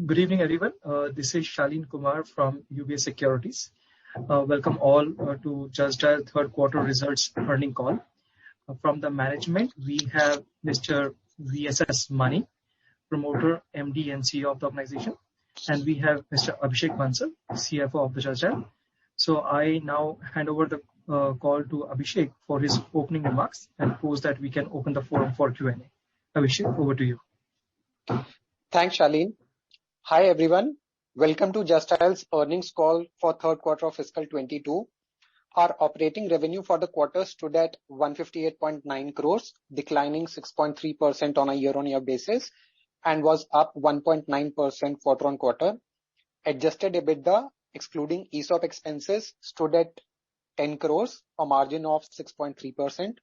Good evening, everyone. This is Shalin Kumar from UBS Securities. Welcome all to Just Dial third quarter results earning call. From the management, we have Mr. VSS Mani, promoter, MD and CEO of the organization, and we have Mr. Abhishek Bansal, CFO of the Just Dial. So I now hand over the call to Abhishek for his opening remarks, and post that we can open the forum for Q&A. Abhishek, over to you. Thanks, Shalin. Hi, everyone. Welcome to Just Dial's earnings call for third quarter of fiscal 22. Our operating revenue for the quarter stood at 158.9 crores, declining 6.3% on a year-on-year basis, and was up 1.9% quarter-on-quarter. Adjusted EBITDA, excluding ESOP expenses, stood at 10 crores, a margin of 6.3%.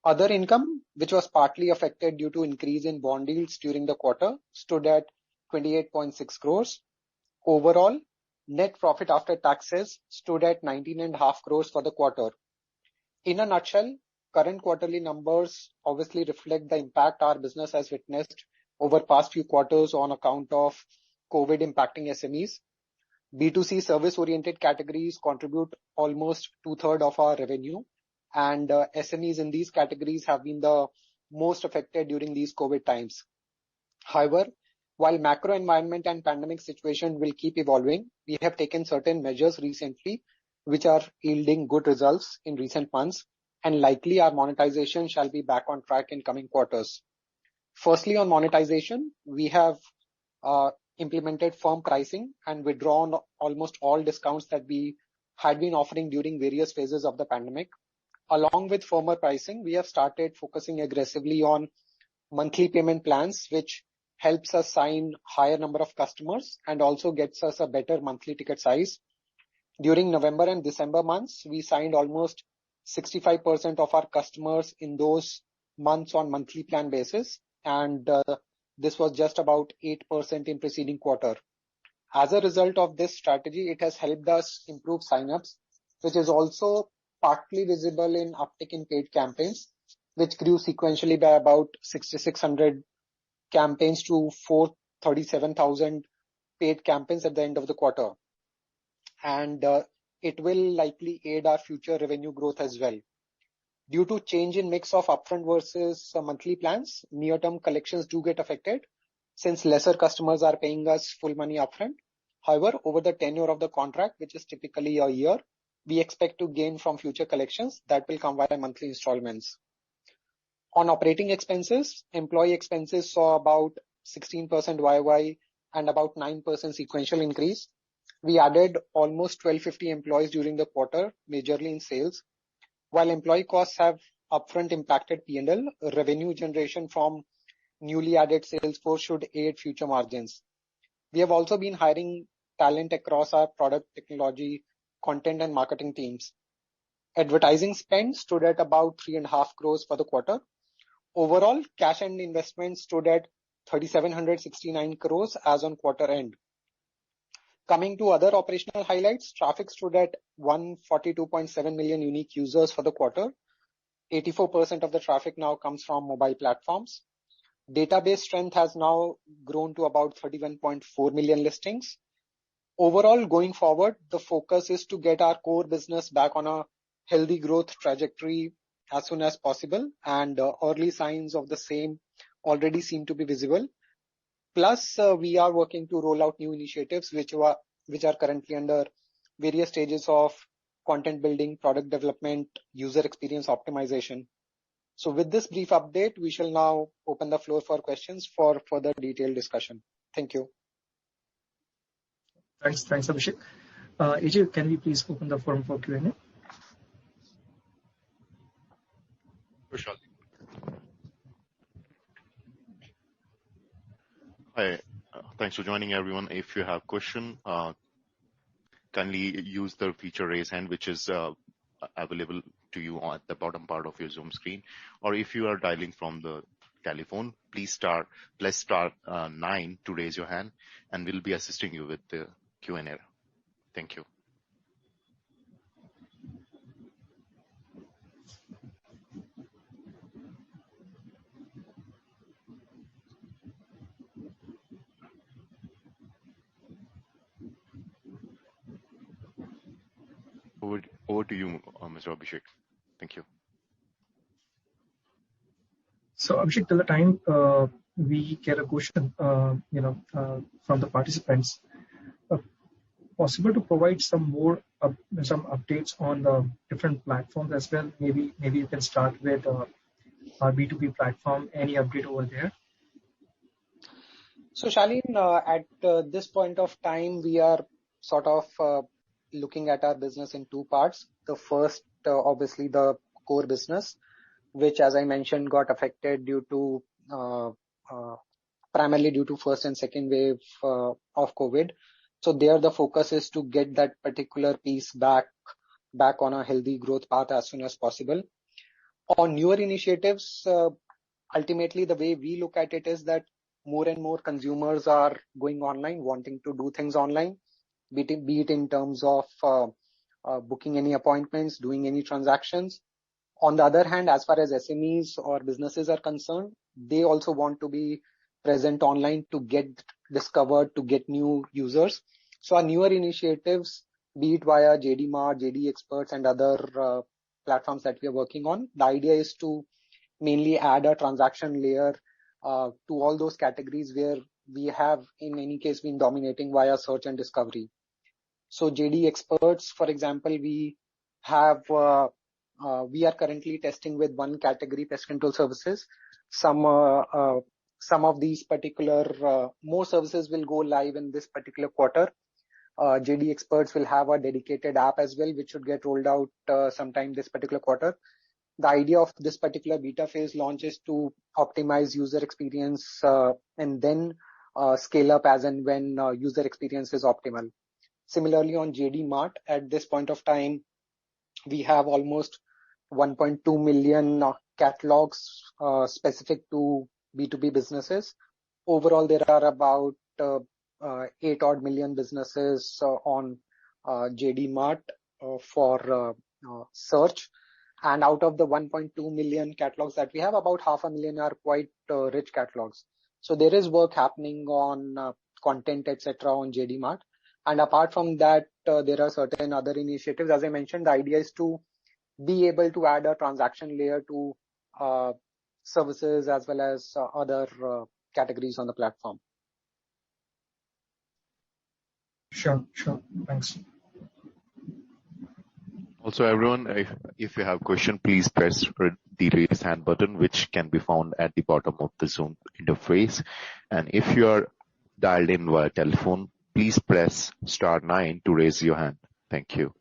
Other income, which was partly affected due to increase in bond yields during the quarter, stood at 28.6 crores. Overall, net profit after taxes stood at 19.5 crores for the quarter. In a nutshell, current quarterly numbers obviously reflect the impact our business has witnessed over past few quarters on account of COVID impacting SMEs. B2C service-oriented categories contribute almost 2/3 of our revenue, and SMEs in these categories have been the most affected during these COVID times. However, while macro environment and pandemic situation will keep evolving, we have taken certain measures recently which are yielding good results in recent months, and likely our monetization shall be back on track in coming quarters. Firstly, on monetization, we have implemented firm pricing and withdrawn almost all discounts that we had been offering during various phases of the pandemic. Along with firmer pricing, we have started focusing aggressively on monthly payment plans, which helps us sign higher number of customers and also gets us a better monthly ticket size. During November and December months, we signed almost 65% of our customers in those months on monthly plan basis, and this was just about 8% in preceding quarter. As a result of this strategy, it has helped us improve signups, which is also partly visible in uptick in paid campaigns, which grew sequentially by about 6,600 campaigns to 437,000 paid campaigns at the end of the quarter. And it will likely aid our future revenue growth as well. Due to change in mix of upfront versus monthly plans, near-term collections do get affected since lesser customers are paying us full money upfront. However, over the tenure of the contract, which is typically a year, we expect to gain from future collections that will come via monthly installments. On operating expenses, employee expenses saw about 16% YY and about 9% sequential increase. We added almost 1,250 employees during the quarter, majorly in sales. While employee costs have upfront impacted P&L, revenue generation from newly added sales force should aid future margins. We have also been hiring talent across our product, technology, content and marketing teams. Advertising spend stood at about 3.5 crores for the quarter. Overall, cash and investments stood at 3,769 crores as on quarter end. Coming to other operational highlights, traffic stood at 142.7 million unique users for the quarter. 84% of the traffic now comes from mobile platforms. Database strength has now grown to about 31.4 million listings. Overall, going forward, the focus is to get our core business back on a healthy growth trajectory as soon as possible, and early signs of the same already seem to be visible. Plus, we are working to roll out new initiatives which are currently under various stages of content building, product development, user experience optimization. So with this brief update, we shall now open the floor for questions for further detailed discussion. Thank you. Thanks, Abhishek. AJ, can we please open the forum for Q&A? Sure. Hi, thanks for joining everyone. If you have question, kindly use the feature raise hand, which is available to you at the bottom part of your Zoom screen. Or if you are dialing from the telephone, please press star 9 to raise your hand, and we'll be assisting you with the Q&A. Thank you. Over to you, Mr. Abhishek. Thank you. So Abhishek, till the time we get a question, from the participants, possible to provide some more some updates on the different platforms as well. Maybe you can start with our B2B platform. Any update over there? So Shaleen, at this point of time, we are sort of looking at our business in two parts. The first, obviously, the core business, which, as I mentioned, got affected due to primarily due to first and second wave of COVID. So there, the focus is to get that particular piece back on a healthy growth path as soon as possible. On newer initiatives, ultimately, the way we look at it is that more and more consumers are going online, wanting to do things online, be it in terms of booking any appointments, doing any transactions. On the other hand, as far as SMEs or businesses are concerned, they also want to be present online to get discovered, to get new users. So our newer initiatives, be it via JD Mart, JD Experts, and other platforms that we are working on, the idea is to mainly add a transaction layer to all those categories where we have, in any case, been dominating via search and discovery. So JD Experts, for example, we are currently testing with one category, pest control services. Some of these particular more services will go live in this particular quarter. JD Experts will have a dedicated app as well, which should get rolled out sometime this particular quarter. The idea of this particular beta phase launch is to optimize user experience and then scale up as and when user experience is optimal. Similarly, on JD Mart, at this point of time, we have almost 1.2 million catalogs specific to B2B businesses. Overall, there are about 8 odd million businesses on JD Mart for search. And out of the 1.2 million catalogs that we have, about 500,000 are quite rich catalogs. So there is work happening on content, etc. on JD Mart. And apart from that, there are certain other initiatives. As I mentioned, the idea is to be able to add a transaction layer to services as well as other categories on the platform. Sure. Thanks. Also, everyone, if you have a question, please press the raise hand button, which can be found at the bottom of the Zoom interface. And if you are dialed in via telephone, please press *9 to raise your hand. Thank you.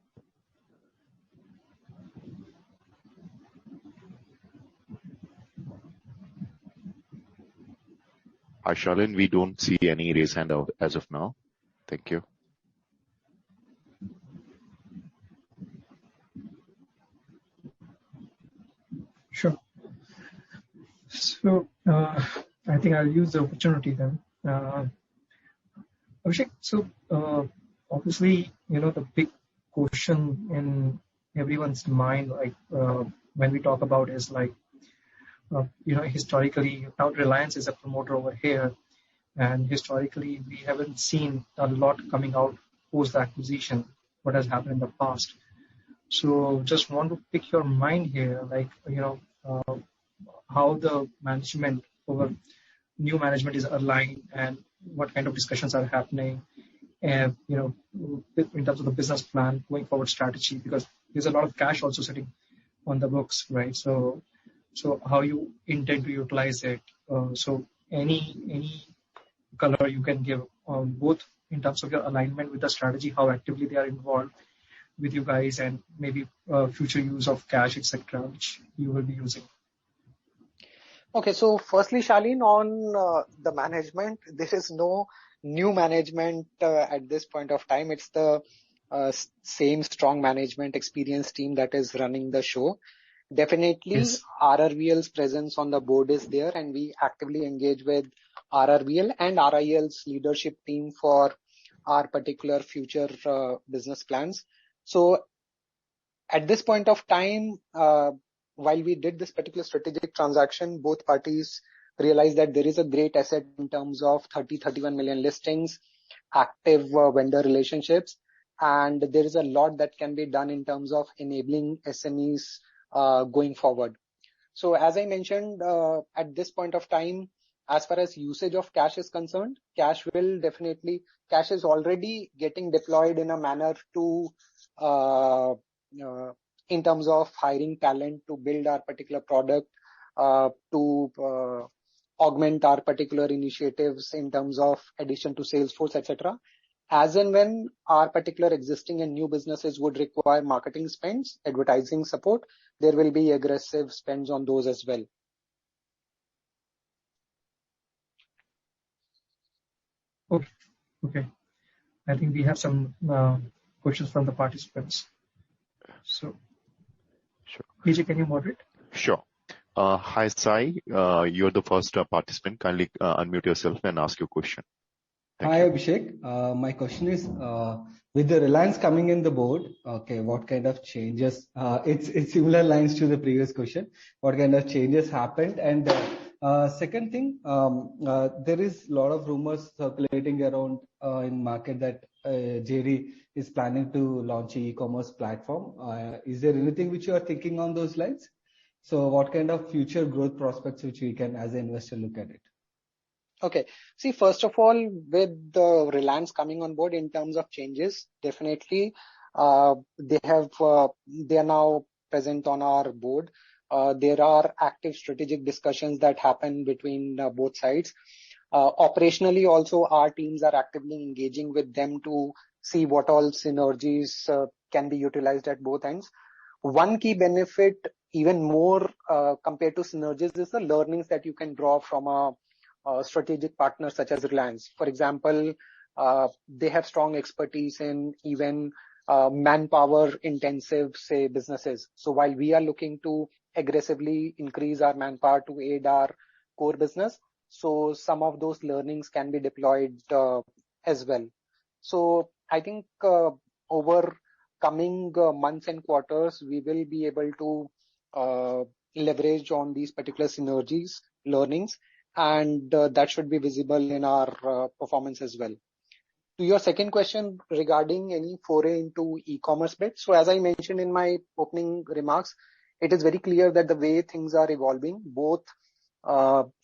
Shaleen, we don't see any raise hand as of now. Thank you. Sure. So I think I'll use the opportunity then. Abhishek, so obviously, the big question in everyone's mind, like when we talk about is like, historically, now Reliance is a promoter over here, and historically we haven't seen a lot coming out post the acquisition, what has happened in the past. So just want to pick your mind here, like, how the management over new management is aligned and what kind of discussions are happening, and, in terms of the business plan, going forward strategy, because there's a lot of cash also sitting on the books, right? So how you intend to utilize it. So any color you can give on both in terms of your alignment with the strategy, how actively they are involved with you guys, and maybe future use of cash, etc., which you will be using. Okay, so firstly, Shaleen, on the management, there is no new management at this point of time. It's the same strong management experience team that is running the show. Definitely, yes. RRVL's presence on the board is there, and we actively engage with RRVL and RIL's leadership team for our particular future business plans. So at this point of time, while we did this particular strategic transaction, both parties realized that there is a great asset in terms of 31 million listings, active vendor relationships, and there is a lot that can be done in terms of enabling SMEs going forward. So as I mentioned, at this point of time, as far as usage of cash is concerned, cash is already getting deployed in a manner to in terms of hiring talent to build our particular product, to augment our particular initiatives in terms of addition to Salesforce, etc. As and when our particular existing and new businesses would require marketing spends, advertising support, there will be aggressive spends on those as well. Okay. I think we have some questions from the participants. So, sure. PJ, can you moderate? Sure. Hi, Sai. You're the first participant. Kindly unmute yourself and ask your question. Hi, Abhishek. My question is, with the Reliance coming in the board, okay, what kind of changes? It's similar lines to the previous question. What kind of changes happened? And second thing, there is a lot of rumors circulating around in market that JD is planning to launch an e-commerce platform. Is there anything which you are thinking on those lines? So what kind of future growth prospects which we can, as an investor, look at it? Okay. See, first of all, with the Reliance coming on board in terms of changes, definitely they are now present on our board. There are active strategic discussions that happen between both sides. Operationally, also, our teams are actively engaging with them to see what all synergies can be utilized at both ends. One key benefit, even more compared to synergies, is the learnings that you can draw from a strategic partners such as Reliance. For example, they have strong expertise in even manpower intensive, say, businesses. So while we are looking to aggressively increase our manpower to aid our core business, so some of those learnings can be deployed as well. So I think over coming months and quarters, we will be able to leverage on these particular synergies, learnings, and that should be visible in our performance as well. To your second question regarding any foray into e-commerce bit. So as I mentioned in my opening remarks, it is very clear that the way things are evolving, both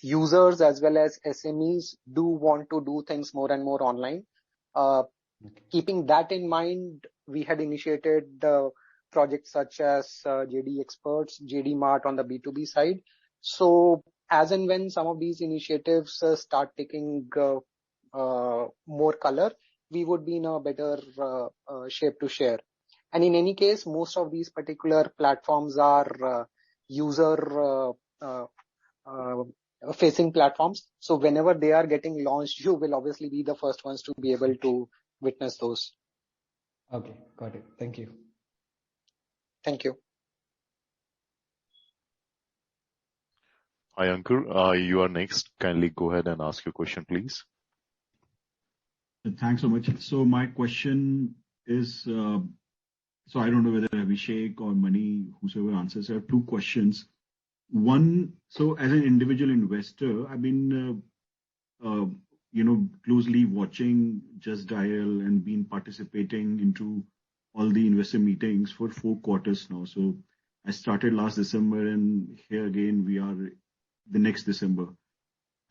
users as well as SMEs do want to do things more and more online. Keeping that in mind, we had initiated projects such as JD Experts, JD Mart on the B2B side. So as and when some of these initiatives start taking more color, we would be in a better shape to share. And in any case, most of these particular platforms are user facing platforms. So whenever they are getting launched, you will obviously be the first ones to be able to witness those. Okay, got it. Thank you. Thank you. Hi, Ankur. You are next. Kindly go ahead and ask your question, please. Thanks so much. So my question is, so I don't know whether Abhishek or Mani, whosoever answers, I have two questions. One, so as an individual investor, I've been, closely watching Just Dial and been participating into all the investor meetings for 4 quarters now. So I started last December, and here again we are the next December.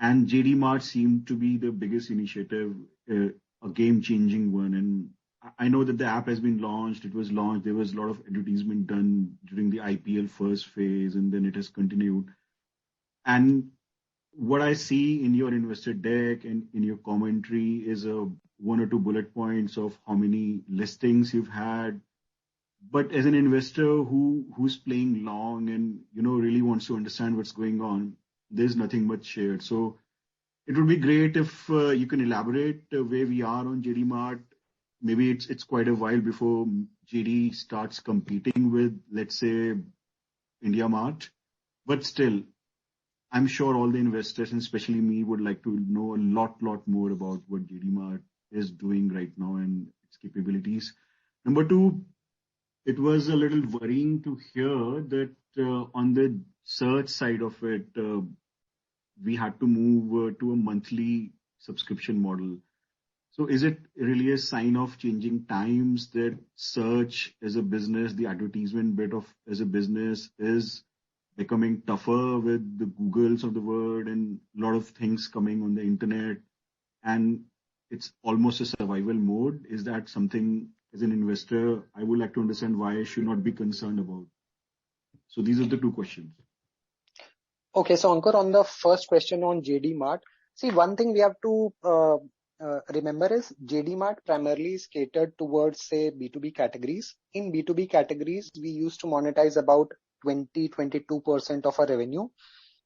And JD Mart seemed to be the biggest initiative, a game-changing one. And I know that the app has been launched. It was launched. There was a lot of advertisement done during the IPL first phase, and then it has continued. And what I see in your investor deck and in your commentary is a 1 or 2 bullet points of how many listings you've had. But as an investor who's playing long and really wants to understand what's going on, there's nothing much shared. So it would be great if you can elaborate where we are on JD Mart. Maybe it's quite a while before JD starts competing with, let's say, India Mart. But still, I'm sure all the investors, and especially me, would like to know a lot more about what JD Mart is doing right now and its capabilities. Number 2, it was a little worrying to hear that on the search side of it, we had to move to a monthly subscription model. So is it really a sign of changing times that search as a business, the advertisement bit of as a business is becoming tougher with the Googles of the world and a lot of things coming on the internet, and it's almost a survival mode? Is that something as an investor I would like to understand why I should not be concerned about? So these are the two questions. Okay, so Ankur, on the first question on JD Mart, see, one thing we have to remember is JD Mart primarily is catered towards, say, B2B categories. In B2B categories, we used to monetize about 22% of our revenue,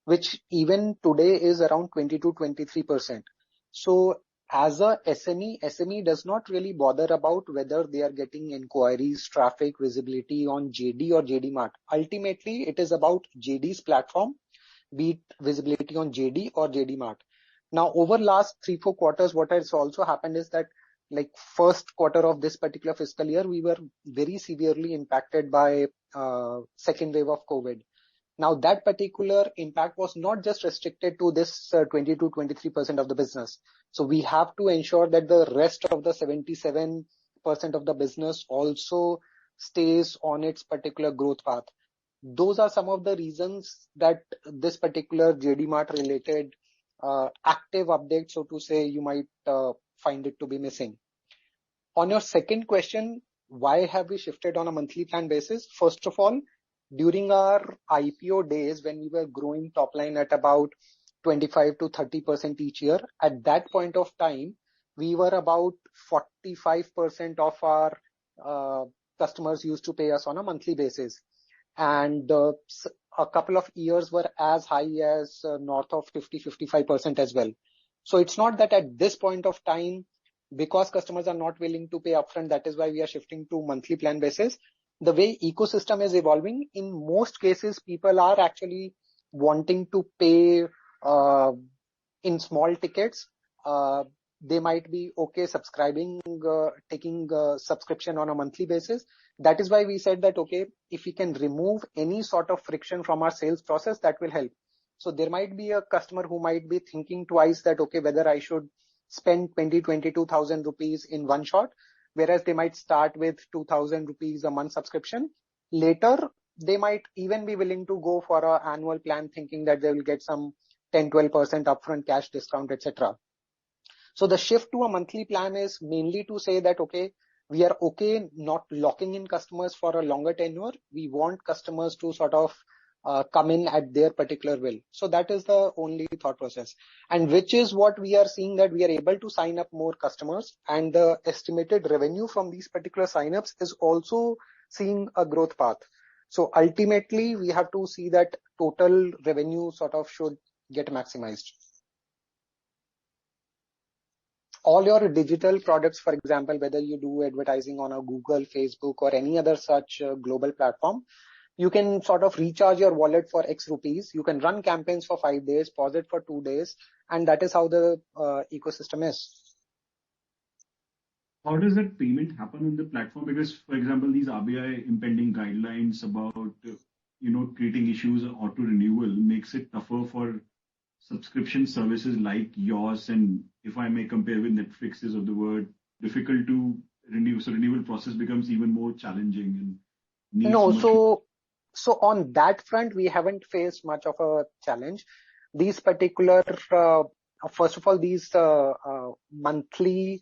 which even today is around 22-23%. So as a SME does not really bother about whether they are getting inquiries, traffic, visibility on JD or JD Mart. Ultimately, it is about JD's platform, be it visibility on JD or JD Mart. Now, over last 3-4 quarters, what has also happened is that, like, first quarter of this particular fiscal year, we were very severely impacted by second wave of COVID. Now, that particular impact was not just restricted to this 22-23% of the business. So we have to ensure that the rest of the 77% of the business also stays on its particular growth path. Those are some of the reasons that this particular JD Mart related active update, so to say, you might find it to be missing. On your second question, why have we shifted on a monthly plan basis? First of all, during our IPO days, when we were growing top line at about 25 to 30% each year, at that point of time, we were about 45% of our customers used to pay us on a monthly basis. And a couple of years were as high as north of 50-55% as well. So it's not that at this point of time, because customers are not willing to pay upfront, that is why we are shifting to monthly plan basis. The way ecosystem is evolving, in most cases, people are actually wanting to pay in small tickets. They might be okay subscribing, taking subscription on a monthly basis. That is why we said that, okay, if we can remove any sort of friction from our sales process, that will help. So there might be a customer who might be thinking twice that, okay, whether I should spend 22,000 rupees in one shot, whereas they might start with 2,000 rupees a month subscription. Later, they might even be willing to go for an annual plan, thinking that they will get some 10-12% upfront cash discount, etc. So the shift to a monthly plan is mainly to say that, okay, we are okay not locking in customers for a longer tenure. We want customers to sort of come in at their particular will. So that is the only thought process. And which is what we are seeing, that we are able to sign up more customers, and the estimated revenue from these particular signups is also seeing a growth path. So ultimately, we have to see that total revenue sort of should get maximized. All your digital products, for example, whether you do advertising on a Google, Facebook, or any other such global platform, you can sort of recharge your wallet for X rupees. You can run campaigns for 5 days, pause it for 2 days, and that is how the ecosystem is. How does that payment happen on the platform? Because, for example, these RBI impending guidelines about creating issues or auto renewal makes it tougher for subscription services like yours, and if I may compare with Netflix's of the world, difficult to renew. So renewal process becomes even more challenging and needs No, so on that front, we haven't faced much of a challenge. These particular, first of all, these monthly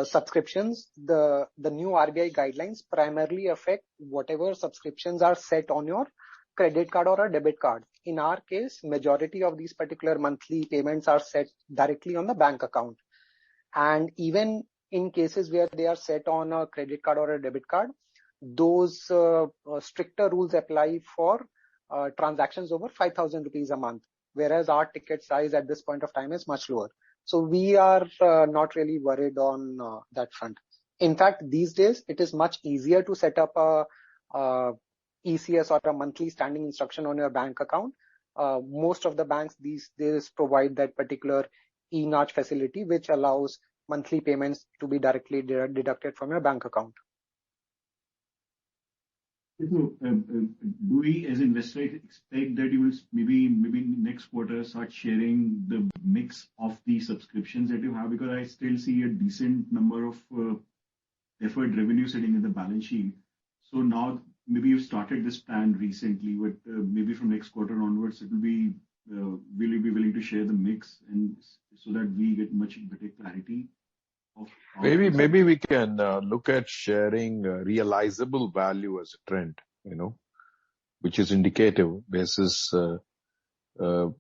subscriptions, the new RBI guidelines primarily affect whatever subscriptions are set on your credit card or a debit card. In our case, majority of these particular monthly payments are set directly on the bank account. And even in cases where they are set on a credit card or a debit card, those stricter rules apply for transactions over 5,000 rupees a month, whereas our ticket size at this point of time is much lower. So we are not really worried on that front. In fact, these days, it is much easier to set up a ECS or a monthly standing instruction on your bank account. Most of the banks these days provide that particular e-nudge facility, which allows monthly payments to be directly deducted from your bank account. So, do we as investors expect that you will maybe next quarter start sharing the mix of the subscriptions that you have? Because I still see a decent number of deferred revenue sitting in the balance sheet. So now maybe you've started this plan recently, but maybe from next quarter onwards, it will be will you be willing to share the mix and so that we get much better clarity of how Maybe we can look at sharing realizable value as a trend, which is indicative basis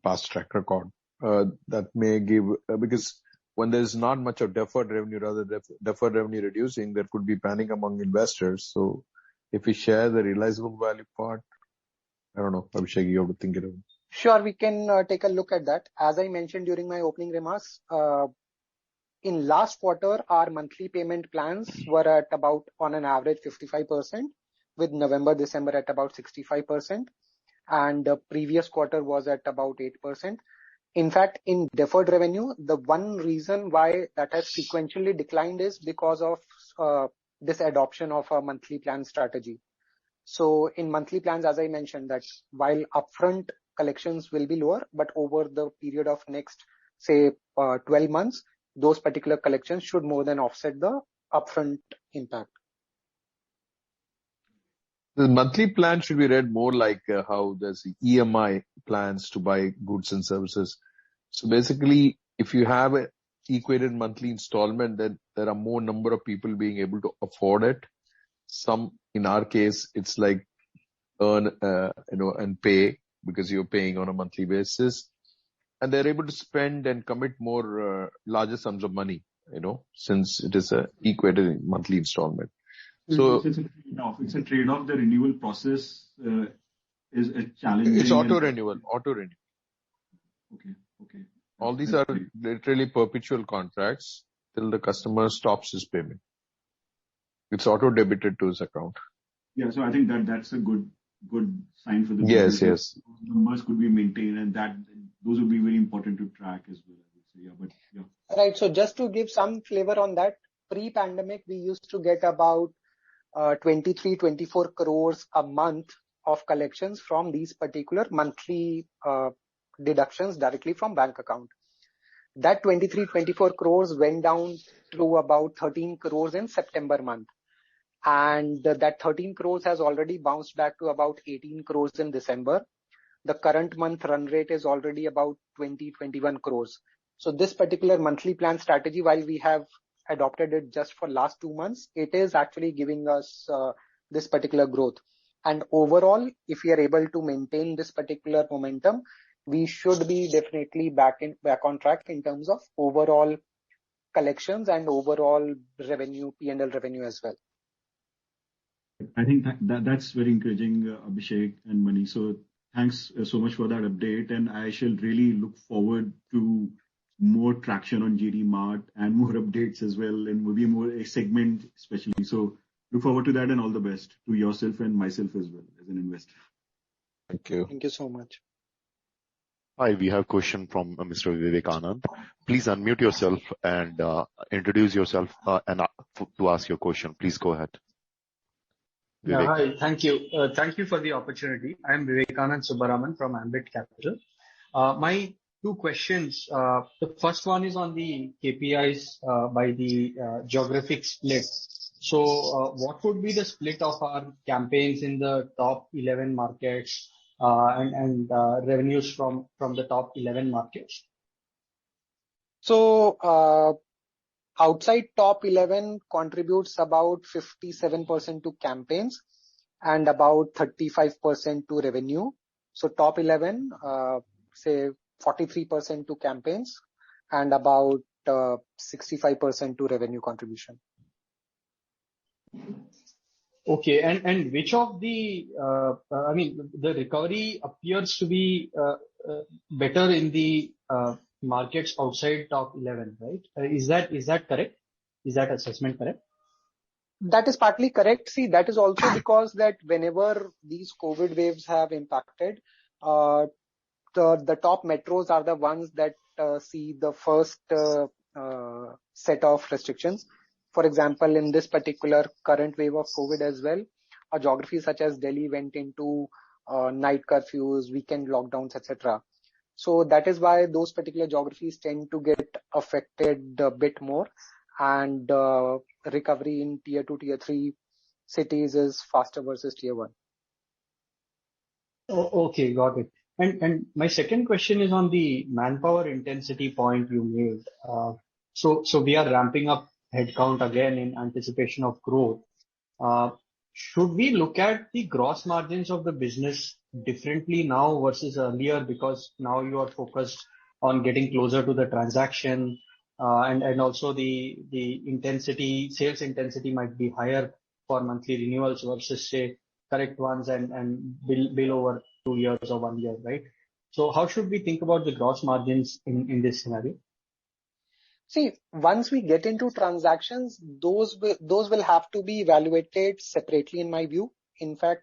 past track record. That may give because when there's not much of deferred revenue, rather deferred revenue reducing, there could be panic among investors. So if we share the realizable value part, I don't know, Abhishek, you have to think it over. Sure, we can take a look at that. As I mentioned during my opening remarks, in last quarter, our monthly payment plans were at about, on an average, 55%, with November, December at about 65%, and the previous quarter was at about 8%. In fact, in deferred revenue, the one reason why that has sequentially declined is because of this adoption of a monthly plan strategy. So in monthly plans, as I mentioned, that while upfront collections will be lower, but over the period of next, say, 12 months, those particular collections should more than offset the upfront impact. The monthly plan should be read more like how there's EMI plans to buy goods and services. So basically, if you have an equated monthly installment, then there are more number of people being able to afford it. Some, in our case, it's like earn, and pay because you're paying on a monthly basis. And they're able to spend and commit more larger sums of money, since it is a equated monthly installment. So it's a trade-off. It's a trade-off. The renewal process is a challenging. It's auto renewal. Okay. All these are literally perpetual contracts till the customer stops his payment. It's auto debited to his account. Yeah, so I think that's a good sign for the business. Yes. Those numbers could be maintained, and those would be very important to track as well. I would say, yeah. Right. So just to give some flavor on that, pre-pandemic we used to get about 23-24 crores a month of collections from these particular monthly deductions directly from bank account. That 23-24 crores went down to about 13 crores in September month. And that 13 crores has already bounced back to about 18 crores in December. The current month run rate is already about 20-21 crores. So this particular monthly plan strategy, while we have adopted it just for last 2 months, it is actually giving us this particular growth. And overall, if we are able to maintain this particular momentum, we should be definitely back on track in terms of overall collections and overall revenue, P&L revenue as well. I think that's very encouraging, Abhishek and Mani. So thanks so much for that update, and I shall really look forward to more traction on GD Mart and more updates as well, and maybe more a segment especially. So look forward to that, and all the best to yourself and myself as well as an investor. Thank you. Thank you so much. Hi, we have a question from Mr. Vivekanand. Please unmute yourself and introduce yourself to ask your question. Please go ahead. Yeah, hi, thank you. Thank you for the opportunity. I am Vivekanand Subbaraman from Ambit Capital. My 2 questions. The first one is on the KPIs by the geographic split. So what would be the split of our campaigns in the top 11 markets and revenues from the top 11 markets? So outside top 11 contributes about 57% to campaigns and about 35% to revenue. So top 11, say 43% to campaigns and about 65% to revenue contribution. Okay, and which of the, the recovery appears to be better in the markets outside top 11, right? Is that correct? Is that assessment correct? That is partly correct. See, that is also because that whenever these COVID waves have impacted, the top metros are the ones that see the first set of restrictions. For example, in this particular current wave of COVID as well, geographies such as Delhi went into night curfews, weekend lockdowns, etc. So that is why those particular geographies tend to get affected a bit more, and recovery in tier 2, tier 3 cities is faster versus tier 1. Oh, okay, got it. And my second question is on the manpower intensity point you made. So we are ramping up headcount again in anticipation of growth. Should we look at the gross margins of the business differently now versus earlier, because now you are focused on getting closer to the transaction, and also the intensity, sales intensity might be higher for monthly renewals versus, say, correct ones and bill over 2 years or 1 year, right? So how should we think about the gross margins in this scenario? See, once we get into transactions, those will have to be evaluated separately, in my view. In fact,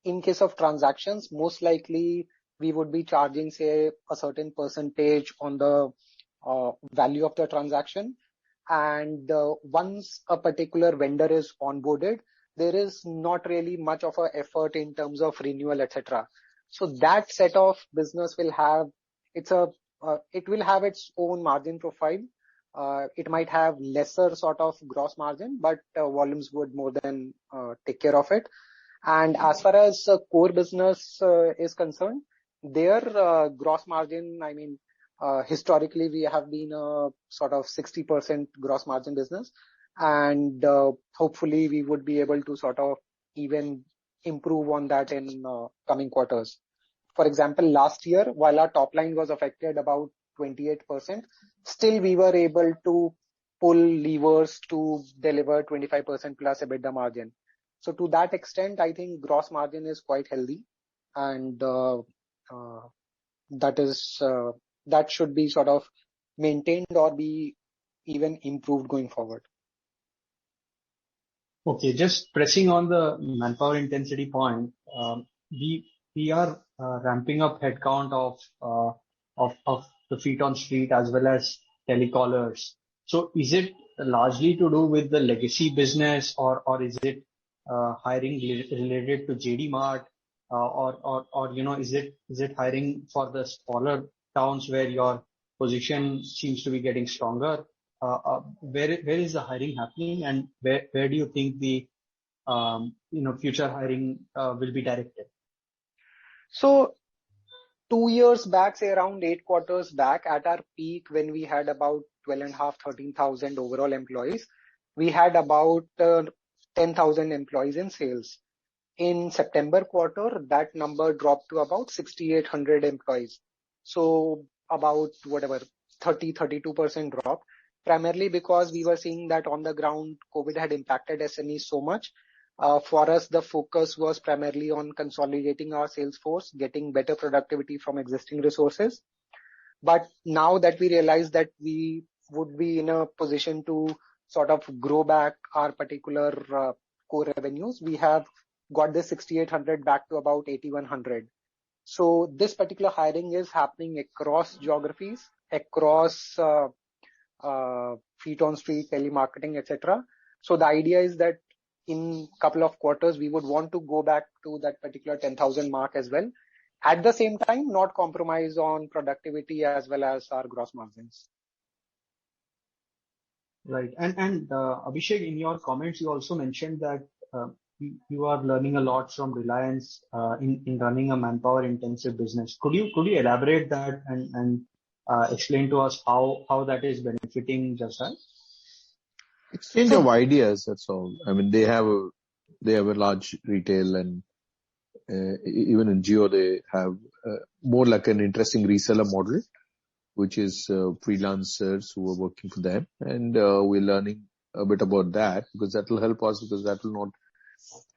in case of transactions, most likely we would be charging, say, a certain percentage on the value of the transaction. And once a particular vendor is onboarded, there is not really much of an effort in terms of renewal, etc. So that set of business will have it will have its own margin profile. It might have lesser sort of gross margin, but volumes would more than take care of it. And as far as core business is concerned, their gross margin, I mean, historically we have been a sort of 60% gross margin business, and hopefully we would be able to sort of even improve on that in coming quarters. For example, last year, while our top line was affected about 28%, still we were able to pull levers to deliver 25% plus EBITDA margin. So to that extent, I think gross margin is quite healthy, and that should be sort of maintained or be even improved going forward. Okay, just pressing on the manpower intensity point, we are ramping up headcount of the feet on street as well as telecallers. So is it largely to do with the legacy business, or is it hiring related to JD Mart, or is it hiring for the smaller towns where your position seems to be getting stronger? Where is the hiring happening, and where do you think the future hiring will be directed? So 2 years back, say around 8 quarters back, at our peak when we had about 12,500, 13,000 overall employees, we had about 10,000 employees in sales. In September quarter, that number dropped to about 6,800 employees. So about 32% drop, primarily because we were seeing that on the ground, COVID had impacted SMEs so much. For us, the focus was primarily on consolidating our sales force, getting better productivity from existing resources. But now that we realize that we would be in a position to sort of grow back our particular core revenues, we have got the 6,800 back to about 8,100. So this particular hiring is happening across geographies, across feet on street, telemarketing, etc. So the idea is that in a couple of quarters, we would want to go back to that particular 10,000 mark as well. At the same time, not compromise on productivity as well as our gross margins. Right. And Abhishek, in your comments, you also mentioned that you are learning a lot from Reliance in running a manpower intensive business. Could you elaborate that and explain to us how that is benefiting Just Dial? Exchange of ideas, that's all. I mean, they have a large retail, and even in Jio they have more like an interesting reseller model, which is freelancers who are working for them, and we're learning a bit about that, because that will help us, because that will not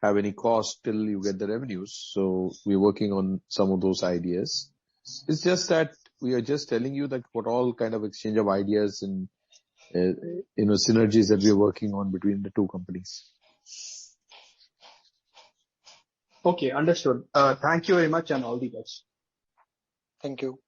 have any cost till you get the revenues. So we're working on some of those ideas. It's just that we are just telling you that what all kind of exchange of ideas and synergies that we're working on between the two companies. Okay, understood. Thank you very much, and all the best. Thank you.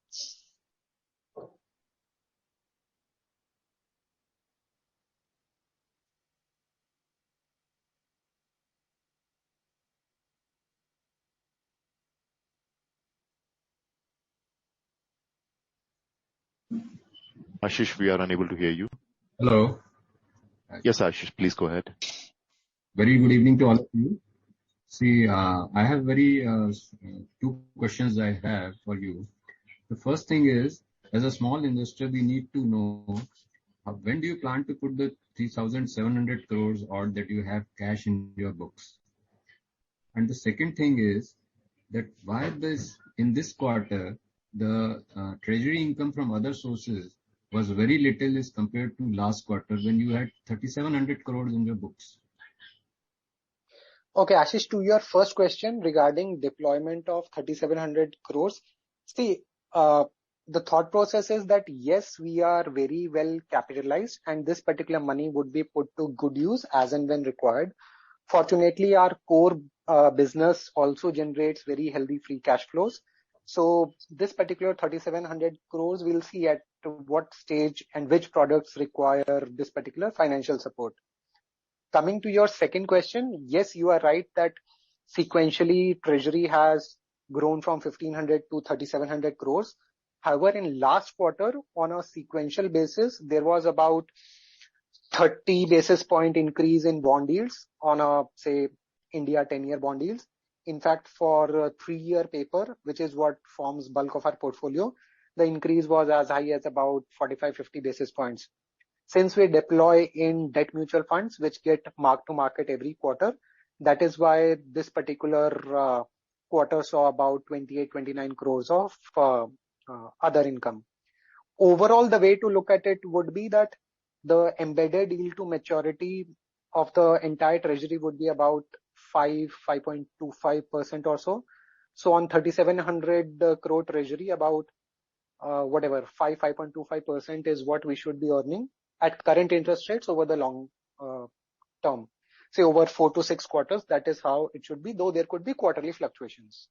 Ashish, we are unable to hear you. Hello. Yes, Ashish, please go ahead. Very good evening to all of you. See, I have two questions I have for you. The first thing is, as a small investor, we need to know when do you plan to put the 3,700 crores odd that you have cash in your books? And the second thing is that why in this quarter, the treasury income from other sources was very little as compared to last quarter when you had 3,700 crores in your books. Okay, Ashish, to your first question regarding deployment of 3,700 crores. See, the thought process is that yes, we are very well capitalized and this particular money would be put to good use as and when required. Fortunately, our core business also generates very healthy free cash flows. So this particular 3,700 crores, we'll see at what stage and which products require this particular financial support. Coming to your second question, yes, you are right that sequentially treasury has grown from 1,500 to 3,700 crores. However, in last quarter, on a sequential basis, there was about 30 basis point increase in bond yields on a, say, India 10-year bond yields. In fact, for 3-year paper, which is what forms bulk of our portfolio, the increase was as high as about 45-50 basis points. Since we deploy in debt mutual funds, which get marked to market every quarter, that is why this particular quarter saw about 28-29 crores of other income. Overall, the way to look at it would be that the embedded yield to maturity of the entire treasury would be about 5.25% or so. So on 3,700 crore treasury, about 5.25% is what we should be earning at current interest rates over the long term. Say over 4 to 6 quarters, that is how it should be, though there could be quarterly fluctuations.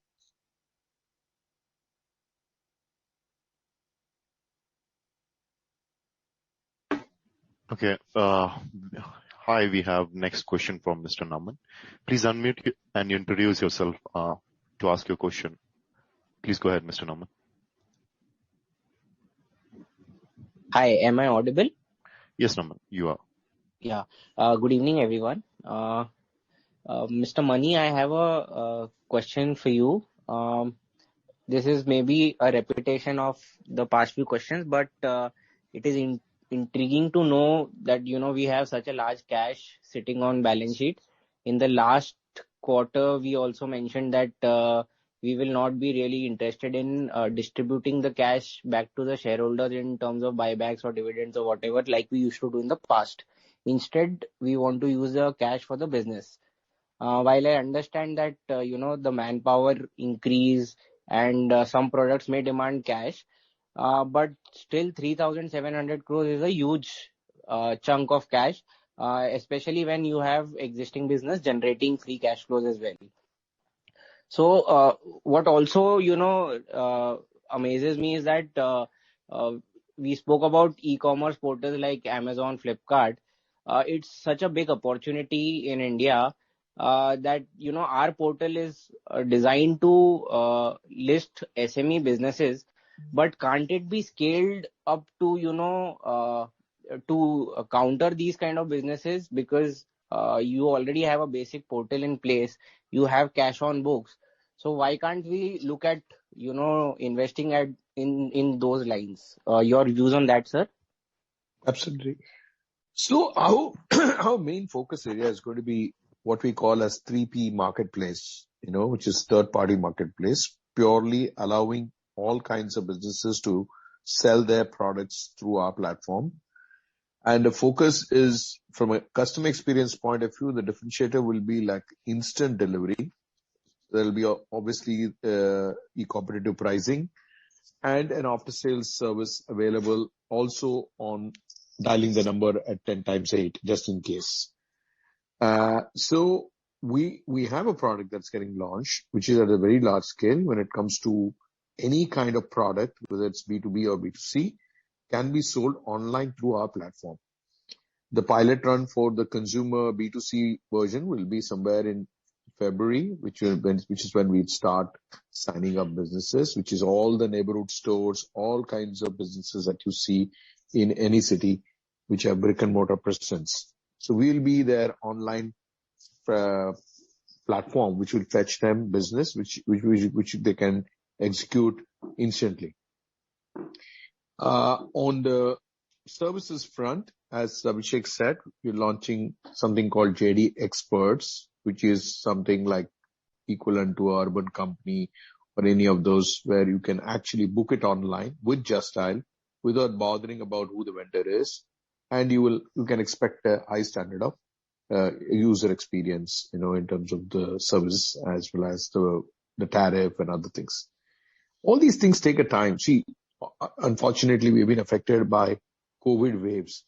Okay. Hi, we have next question from Mr. Naman. Please unmute and introduce yourself to ask your question. Please go ahead, Mr. Naman. Hi, am I audible? Yes, Naman, you are. Yeah. Good evening, everyone. Mr. Mani, I have a question for you. This is maybe a repetition of the past few questions, but it is intriguing to know that, we have such a large cash sitting on balance sheet. In the last quarter, we also mentioned that we will not be really interested in distributing the cash back to the shareholders in terms of buybacks or dividends or whatever, like we used to do in the past. Instead, we want to use the cash for the business. While I understand that, the manpower increase and some products may demand cash, but still 3,700 crores is a huge chunk of cash, especially when you have existing business generating free cash flows as well. So what also, amazes me is that we spoke about e-commerce portals like Amazon, Flipkart. It's such a big opportunity in India that, our portal is designed to list SME businesses, but can't it be scaled up to, to counter these kind of businesses? Because you already have a basic portal in place, you have cash on books. So why can't we look at, investing in those lines? Your views on that, sir? Absolutely. So our main focus area is going to be what we call as 3P marketplace, which is third party marketplace, purely allowing all kinds of businesses to sell their products through our platform. And the focus is, from a customer experience point of view, the differentiator will be like instant delivery. There will be obviously e-competitive pricing and an after sales service available also on dialing the number at 10 times 8, just in case. So we have a product that's getting launched, which is at a very large scale when it comes to any kind of product, whether it's B2B or B2C, can be sold online through our platform. The pilot run for the consumer B2C version will be somewhere in February, which is when we start signing up businesses, which is all the neighborhood stores, all kinds of businesses that you see in any city which have brick and mortar presence. So we'll be their online platform which will fetch them business which they can execute instantly. On the services front, as Abhishek said, we're launching something called JD Experts, which is something like equivalent to an Urban Company or any of those where you can actually book it online with Just Dial without bothering about who the vendor is, and you can expect a high standard of user experience, in terms of the service as well as the tariff and other things. All these things take a time. See, unfortunately, we've been affected by COVID waves.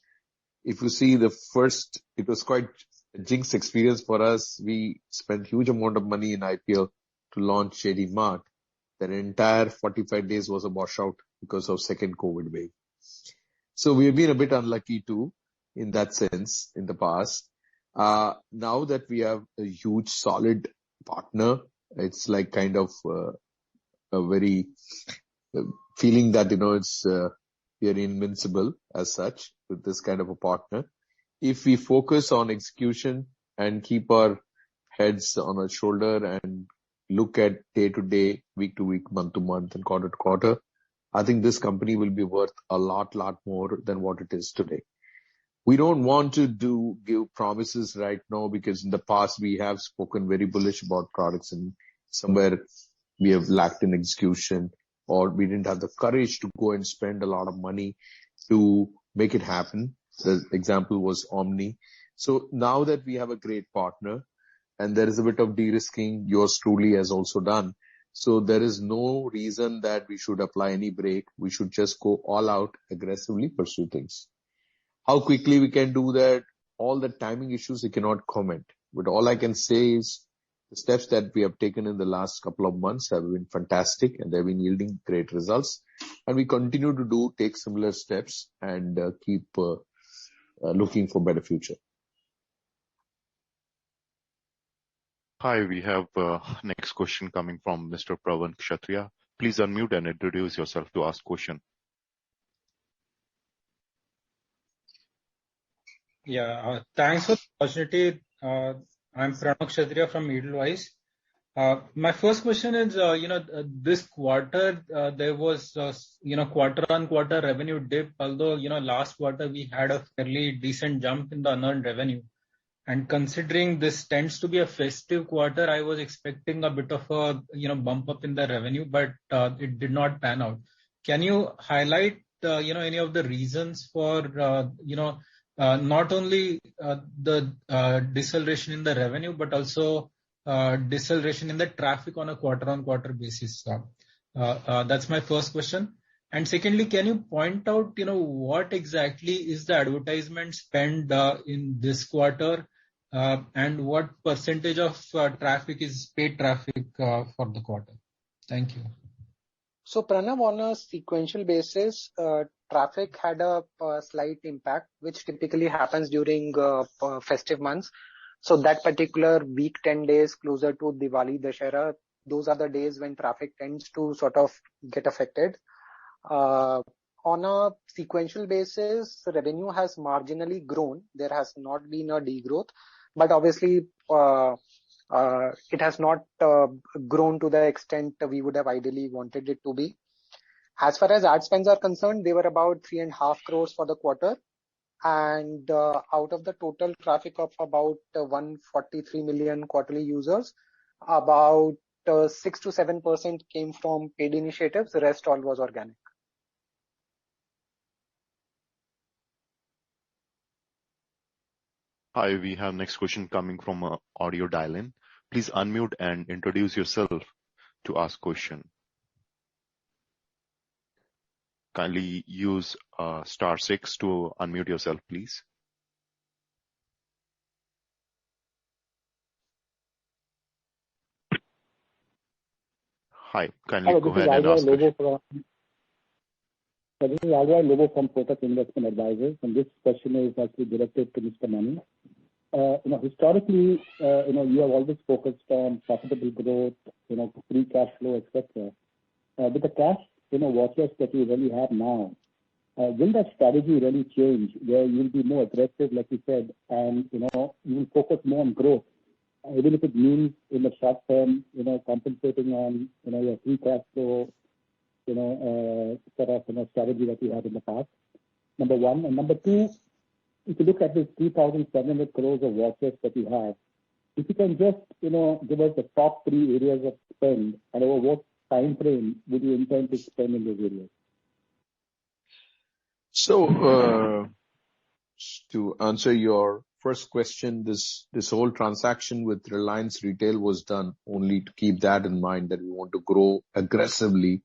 If you see it was quite a jinx experience for us. We spent huge amount of money in IPL to launch JD Mart. That entire 45 days was a washout because of second COVID wave. So we've been a bit unlucky too, in that sense, in the past. Now that we have a huge solid partner, it's like kind of a very feeling that, we are invincible as such with this kind of a partner. If we focus on execution and keep our heads on our shoulder and look at day to day, week to week, month to month, and quarter to quarter, I think this company will be worth a lot more than what it is today. We don't want to give promises right now because in the past we have spoken very bullish about products and somewhere we have lacked in execution or we didn't have the courage to go and spend a lot of money to make it happen. The example was Omni. So now that we have a great partner and there is a bit of de-risking, yours truly has also done. So there is no reason that we should apply any brake. We should just go all out, aggressively pursue things. How quickly we can do that, all the timing issues, I cannot comment. But all I can say is the steps that we have taken in the last couple of months have been fantastic and they've been yielding great results. And we continue to take similar steps and keep looking for better future. Hi, we have next question coming from Mr. Pravan Kshatriya. Please unmute and introduce yourself to ask question. Yeah, thanks for the opportunity. I'm Pranav Kshatriya from Edelweiss. My first question is, this quarter there was, quarter-on-quarter revenue dip, although, last quarter we had a fairly decent jump in the unearned revenue. And considering this tends to be a festive quarter, I was expecting a bit of a, bump up in the revenue, but it did not pan out. Can you highlight, any of the reasons for, not only the deceleration in the revenue, but also deceleration in the traffic on a quarter-on-quarter basis? That's my first question. And secondly, can you point out, what exactly is the advertisement spend in this quarter, and what percentage of traffic is paid traffic for the quarter? Thank you. So Pranav, on a sequential basis, traffic had a slight impact, which typically happens during festive months. So that particular week, 10 days closer to Diwali, Dussehra, those are the days when traffic tends to sort of get affected. On a sequential basis, revenue has marginally grown. There has not been a degrowth, but obviously it has not grown to the extent we would have ideally wanted it to be. As far as ad spends are concerned, they were about 3.5 crores for the quarter. And out of the total traffic of about 143 million quarterly users, about 6 to 7% came from paid initiatives. The rest all was organic. Hi, we have next question coming from audio dial-in. Please unmute and introduce yourself to ask question. Kindly use *6 to unmute yourself, please. Hi, kindly go ahead and ask question. This is Alvaro Lobo from Kotak Investment Advisors, and this question is actually directed to Mr. Mani. Historically, you have always focused on profitable growth, free cash flow, etc. With the cash, watches that you really have now, will that strategy really change where you'll be more aggressive, like you said, and, you will focus more on growth, even if it means in the short term, compensating on, your free cash flow, sort of, strategy that you had in the past? Number one. And number two, if you look at this 3,700 crores of watches that you have, if you can just, give us the top 3 areas of spend and over what time frame would you intend to spend in those areas? So, to answer your first question, this whole transaction with Reliance Retail was done only to keep that in mind, that we want to grow aggressively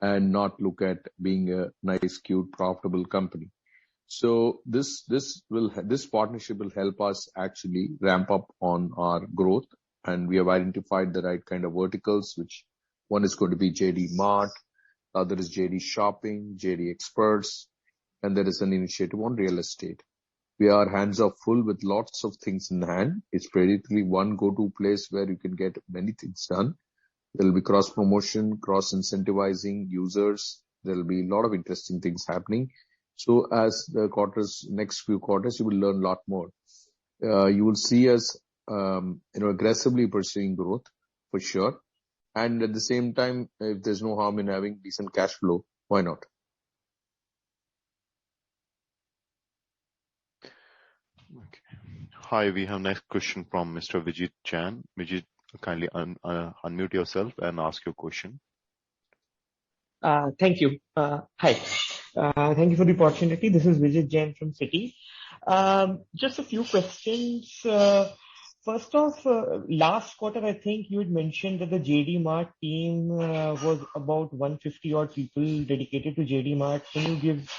and not look at being a nice, cute, profitable company. So this partnership will help us actually ramp up on our growth, and we have identified the right kind of verticals, which one is going to be JD Mart, other is JD Shopping, JD Experts, and there is an initiative on real estate. Our hands are full with lots of things in hand. It's practically one go-to place where you can get many things done. There will be cross-promotion, cross-incentivizing users. There will be a lot of interesting things happening. So as the next few quarters, you will learn a lot more. You will see us, aggressively pursuing growth for sure. And at the same time, if there's no harm in having decent cash flow, why not? Okay. Hi, we have next question from Mr. Vijit Chan. Vijit, kindly unmute yourself and ask your question. Thank you. Hi. Thank you for the opportunity. This is Vijit Jain from Citi. Just a few questions. First off, last quarter, I think you had mentioned that the JD Mart team was about 150 odd people dedicated to JD Mart. Can you give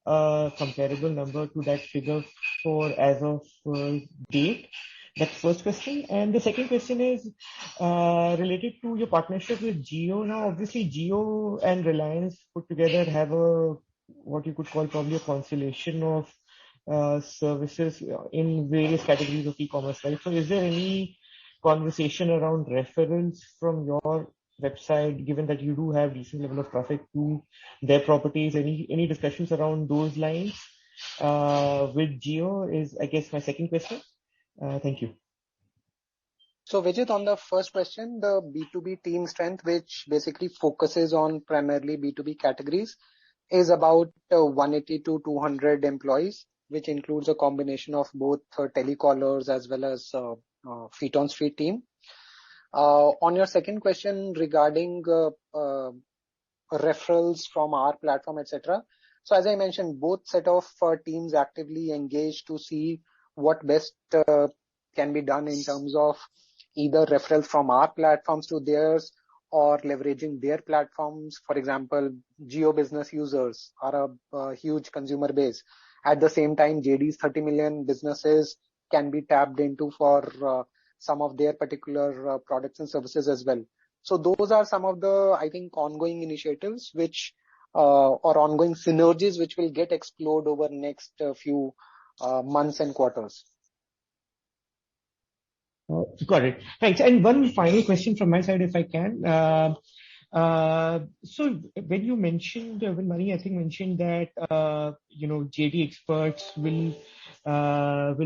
a comparable number to that figure for as of date? That's the first question. And the second question is related to your partnership with Jio. Now, obviously, Jio and Reliance put together have what you could call probably a constellation of services in various categories of e-commerce, right? So is there any conversation around referrals from your website, given that you do have decent level of traffic to their properties? Any discussions around those lines with Jio is, I guess, my second question. Thank you. So Vijit, on the first question, the B2B team strength, which basically focuses on primarily B2B categories, is about 180 to 200 employees, which includes a combination of both telecallers as well as feet on street team. On your second question regarding referrals from our platform, etc. So as I mentioned, both set of teams actively engage to see what best can be done in terms of either referrals from our platforms to theirs or leveraging their platforms. For example, Jio business users are a huge consumer base. At the same time, JD's 30 million businesses can be tapped into for some of their particular products and services as well. So those are some of the, I think, ongoing initiatives which or ongoing synergies which will get explored over next few months and quarters. Got it. Thanks. And one final question from my side, if I can. So when you mentioned, when Mani, I think, mentioned that, JD Experts will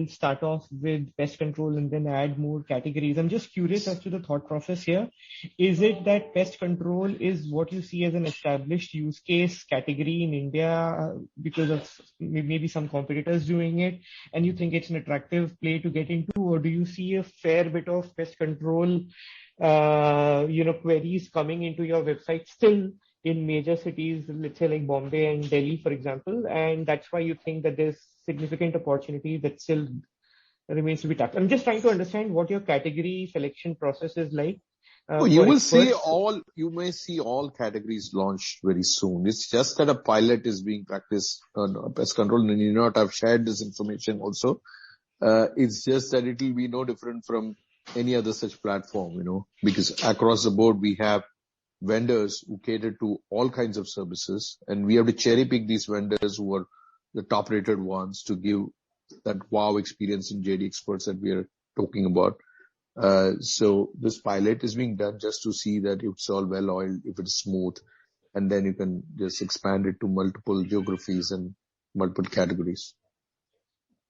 start off with pest control and then add more categories. I'm just curious as to the thought process here. Is it that pest control is what you see as an established use case category in India because of maybe some competitors doing it, and you think it's an attractive play to get into, or do you see a fair bit of pest control queries coming into your website still in major cities, let's say like Bombay and Delhi, for example, and that's why you think that there's significant opportunity that still remains to be tapped? I'm just trying to understand what your category selection process is like. You may see all categories launched very soon. It's just that a pilot is being practiced on pest control, and you not have shared this information also. It's just that it will be no different from any other such platform, because across the board we have vendors who cater to all kinds of services, and we have to cherry pick these vendors who are the top rated ones to give that wow experience in JD Experts that we are talking about. So this pilot is being done just to see that it's all well oiled, if it's smooth. and then you can just expand it to multiple geographies and multiple categories.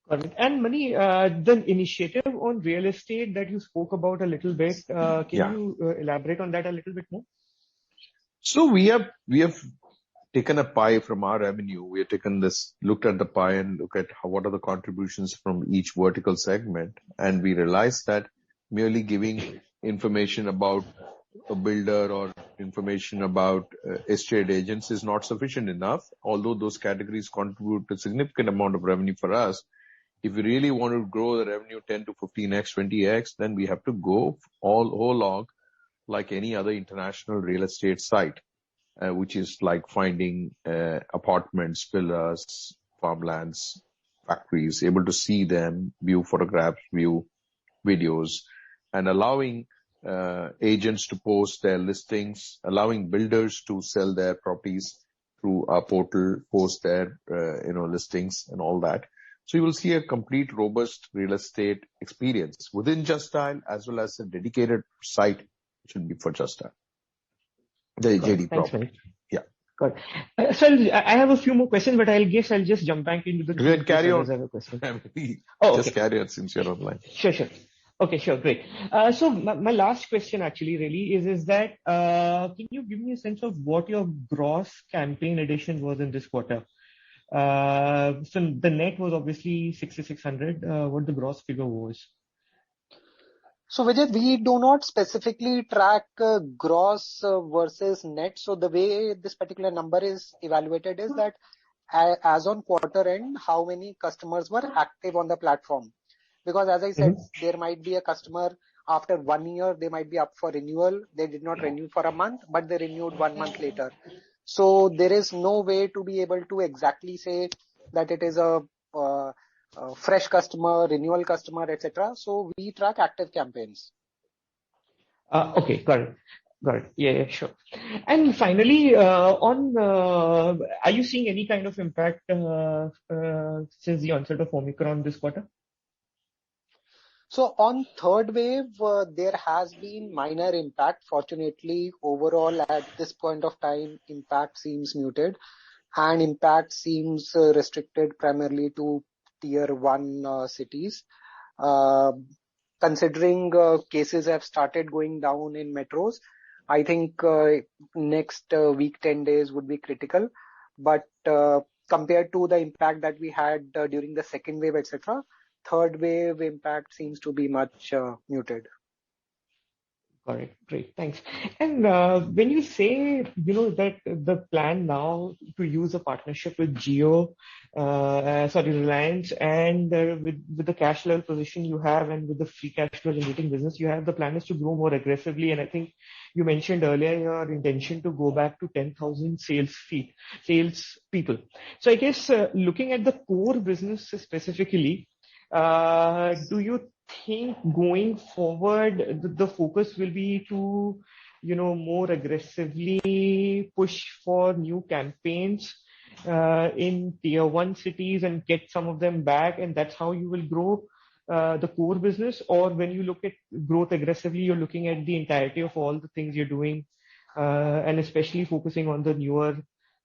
Got it. And Mani, the initiative on real estate that you spoke about a little bit, can you elaborate on that a little bit more? So we have taken a pie from our revenue. We have looked at the pie and look at what are the contributions from each vertical segment. And we realized that merely giving information about a builder or information about estate agents is not sufficient enough. Although those categories contribute a significant amount of revenue for us, if we really want to grow the revenue 10 to 15x, 20x, then we have to go all log like any other international real estate site, which is like finding apartments, villas, farmlands, factories, able to see them, view photographs, view videos, and allowing agents to post their listings, allowing builders to sell their properties through our portal, post their listings and all that. So you will see a complete, robust real estate experience within Just Dial, as well as a dedicated site which will be for Just Dial. The JD property. Yeah. Good. So I have a few more questions, but I'll just jump back into the. You can carry on. I have a question. Just carry on since you're online. Sure. Okay, sure, great. So my last question actually really is that can you give me a sense of what your gross campaign addition was in this quarter? So the net was obviously 6,600. What the gross figure was? So Vijay, we do not specifically track gross versus net. So the way this particular number is evaluated is that as on quarter end, how many customers were active on the platform. Because as I said, there might be a customer after 1 year, they might be up for renewal. They did not renew for a month, but they renewed 1 month later. So there is no way to be able to exactly say that it is a fresh customer, renewal customer, etc. So we track active campaigns. Okay, got it. Yeah, sure. And finally, are you seeing any kind of impact since the onset of Omicron this quarter? So on third wave, there has been minor impact. Fortunately, overall at this point of time, impact seems muted, and impact seems restricted primarily to tier 1 cities. Considering cases have started going down in metros, I think next week, 10 days would be critical. But compared to the impact that we had during the second wave, etc., third wave impact seems to be much muted. Got it. Great. Thanks. And when you say, that the plan now to use a partnership with Reliance, and with the cash level position you have and with the free cash flow generating business you have, the plan is to grow more aggressively. And I think you mentioned earlier your intention to go back to 10,000 sales people. So I guess looking at the core business specifically, do you think going forward the focus will be to more aggressively push for new campaigns in tier 1 cities and get some of them back, and that's how you will grow the core business? Or when you look at growth aggressively, you're looking at the entirety of all the things you're doing, and especially focusing on the newer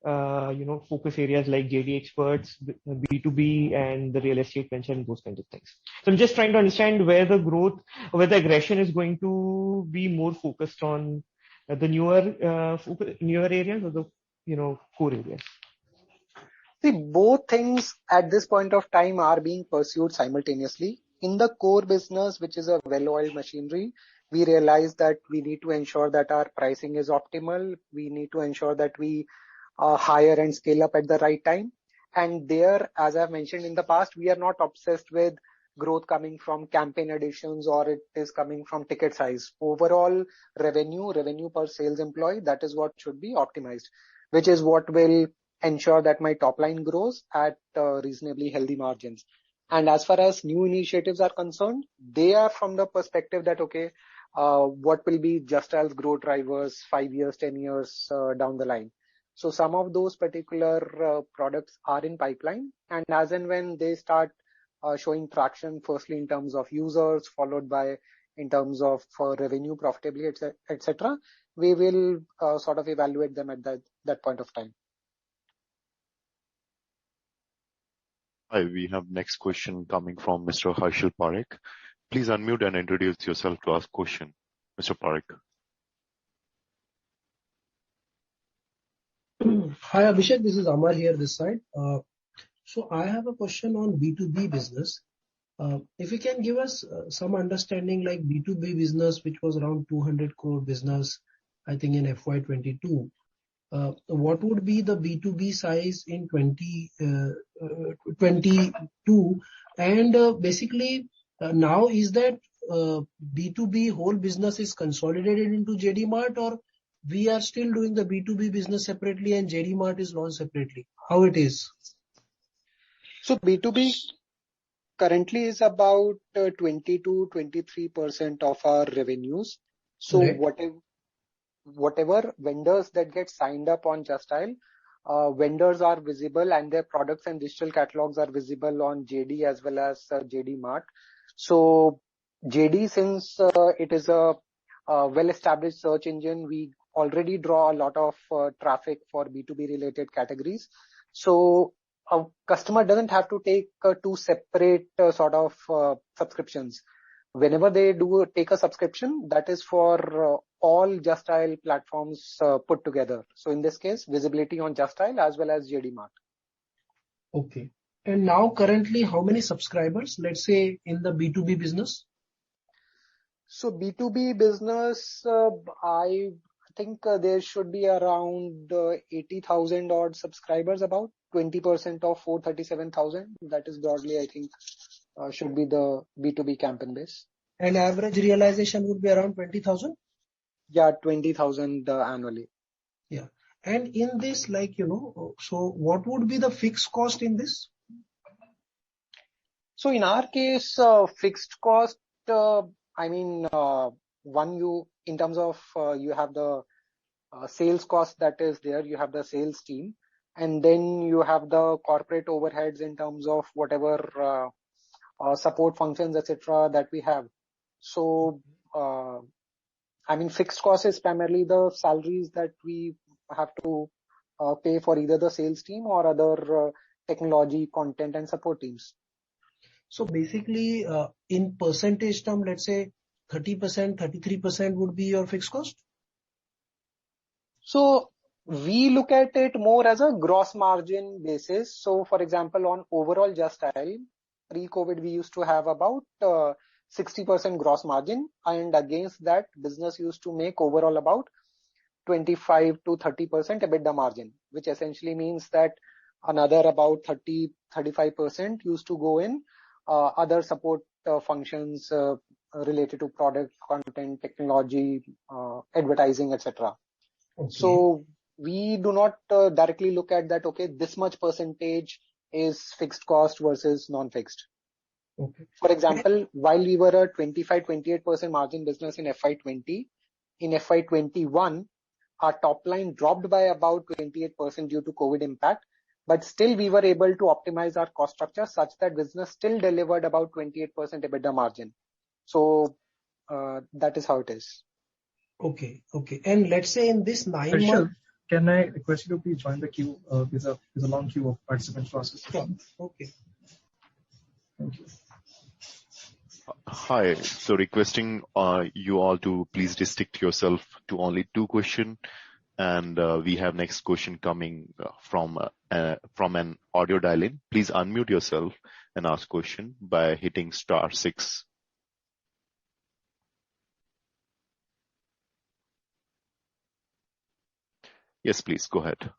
focus areas like JD Experts, B2B, and the real estate venture and those kinds of things. So I'm just trying to understand where the aggression is going to be more focused on the newer areas or the core areas. See, both things at this point of time are being pursued simultaneously. In the core business, which is a well-oiled machinery, we realize that we need to ensure that our pricing is optimal. We need to ensure that we hire and scale up at the right time. And there, as I've mentioned in the past, we are not obsessed with growth coming from campaign additions or it is coming from ticket size. Overall revenue per sales employee, that is what should be optimized, which is what will ensure that my top line grows at reasonably healthy margins. And as far as new initiatives are concerned, they are from the perspective that, what will be Just Dial's growth drivers 5 years, 10 years down the line. So some of those particular products are in pipeline, and as and when they start showing traction, firstly in terms of users, followed by in terms of revenue, profitability, etc., we will sort of evaluate them at that point of time. Hi, we have next question coming from Mr. Harshil Parekh. Please unmute and introduce yourself to ask question. Mr. Parekh. Hi Abhishek, this is Amar here this side. So I have a question on B2B business. If you can give us some understanding like B2B business, which was around 200 crore business, I think in FY22. What would be the B2B size in 2022? And basically now is that B2B whole business is consolidated into JD Mart, or we are still doing the B2B business separately and JD Mart is launched separately? How it is? So B2B currently is about 20-23% of our revenues. So Right. whatever vendors that get signed up on Just Dial, vendors are visible and their products and digital catalogs are visible on JD as well as JD Mart. So JD, since it is a well-established search engine, we already draw a lot of traffic for B2B related categories. So a customer doesn't have to take two separate sort of subscriptions. Whenever they do take a subscription, that is for all Just Dial platforms put together. So in this case, visibility on Just Dial as well as JD Mart. Okay. And now currently how many subscribers, let's say in the B2B business? So B2B business, I think there should be around 80,000 odd subscribers, about 20% of 437,000. That is broadly, I think, should be the B2B campaign base. And average realization would be around 20,000? Yeah, 20,000 annually. Yeah. And in this, like, so what would be the fixed cost in this? So in our case, fixed cost, in terms of, you have the sales cost that is there, you have the sales team, and then you have the corporate overheads in terms of whatever support functions, etc. that we have. So, fixed cost is primarily the salaries that we have to pay for either the sales team or other technology, content and support teams. So basically, in percentage term, let's say 30%, 33% would be your fixed cost? So we look at it more as a gross margin basis. So for example, on overall Just Dial, pre-COVID, we used to have about 60% gross margin, and against that business used to make overall about 25 to 30% EBITDA margin, which essentially means that another about 30-35% used to go in other support functions related to product, content, technology, advertising, etc. Okay. So we do not directly look at that, okay, this much percentage is fixed cost versus non-fixed. Okay. For example, while we were a 25-28% margin business in FY20, in FY21, our top line dropped by about 28% due to COVID impact, but still we were able to optimize our cost structure such that business still delivered about 28% EBITDA margin. So that is how it is. Okay. Okay. And let's say in this 9 months. Can I request you to please join the queue? There's a long queue of participants process. Okay. Thank you. Hi. So requesting you all to please restrict yourself to only 2 questions. And we have next question coming from an audio dial-in. Please unmute yourself and ask question by hitting *6. Yes, please go ahead.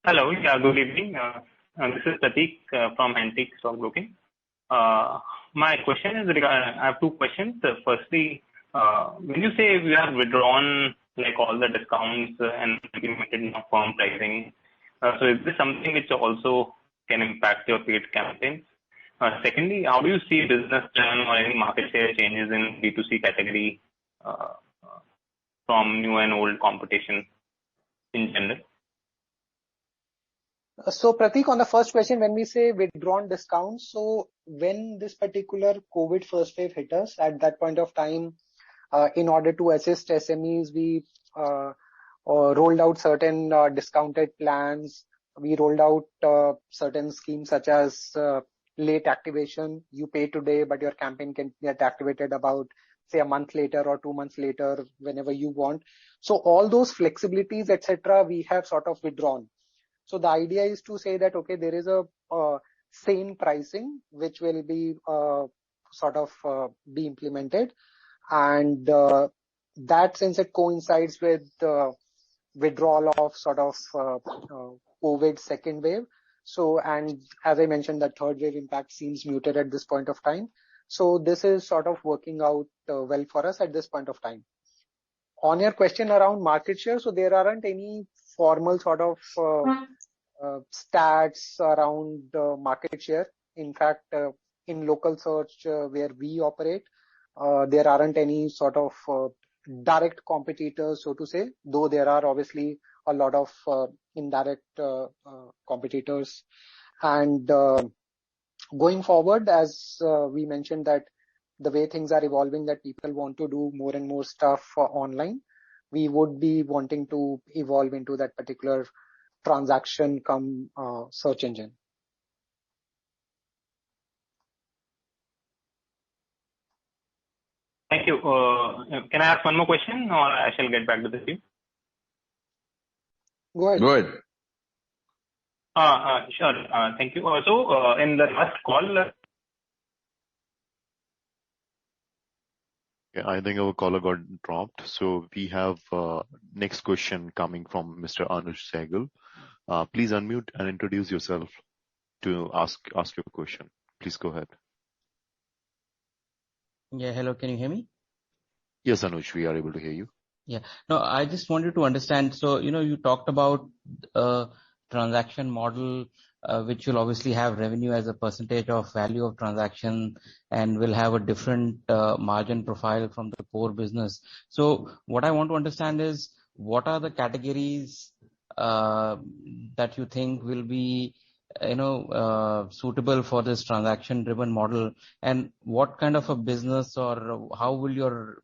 Hello. Yeah, good evening. This is Pratik from Antique Stock Broking. My question is, I have 2 questions. Firstly, when you say we have withdrawn like all the discounts and implemented firm pricing, so is this something which also can impact your paid campaigns? Secondly, how do you see business churn or any market share changes in B2C category from new and old competition in general? So Pratik, on the first question, when we say withdrawn discounts, so when this particular COVID first wave hit us, at that point of time, In order to assist SMEs, we rolled out certain discounted plans. We rolled out certain schemes such as late activation. You pay today, but your campaign can get activated about, say, a month later or 2 months later, whenever you want. So all those flexibilities, etc., we have sort of withdrawn. So the idea is to say that, okay, there is a sane pricing which will be be implemented, and that, since it coincides with withdrawal of COVID second wave. So, and as I mentioned, that third wave impact seems muted at this point of time. So this is sort of working out well for us at this point of time. On your question around market share, so there aren't any formal stats around market share. In fact, in local search where we operate, there aren't any direct competitors, so to say, though there are obviously a lot of indirect competitors. And going forward, as we mentioned, that the way things are evolving, that people want to do more and more stuff online, we would be wanting to evolve into that particular transaction come search engine. Thank you. Can I ask one more question, or I shall get back to the queue? Go ahead. Go ahead. Sure. Thank you. Also, in the last call. Yeah, I think our caller got dropped. So we have next question coming from Mr. Anuj Sehgal. Please unmute and introduce yourself to ask your question. Please go ahead. Yeah, hello, can you hear me? Yes, Anuj, we are able to hear you. Yeah. No, I just wanted to understand. So, you talked about transaction model, which will obviously have revenue as a percentage of value of transaction and will have a different margin profile from the core business. So what I want to understand is, what are the categories that you think will be suitable for this transaction driven model, and what kind of a business, or how will your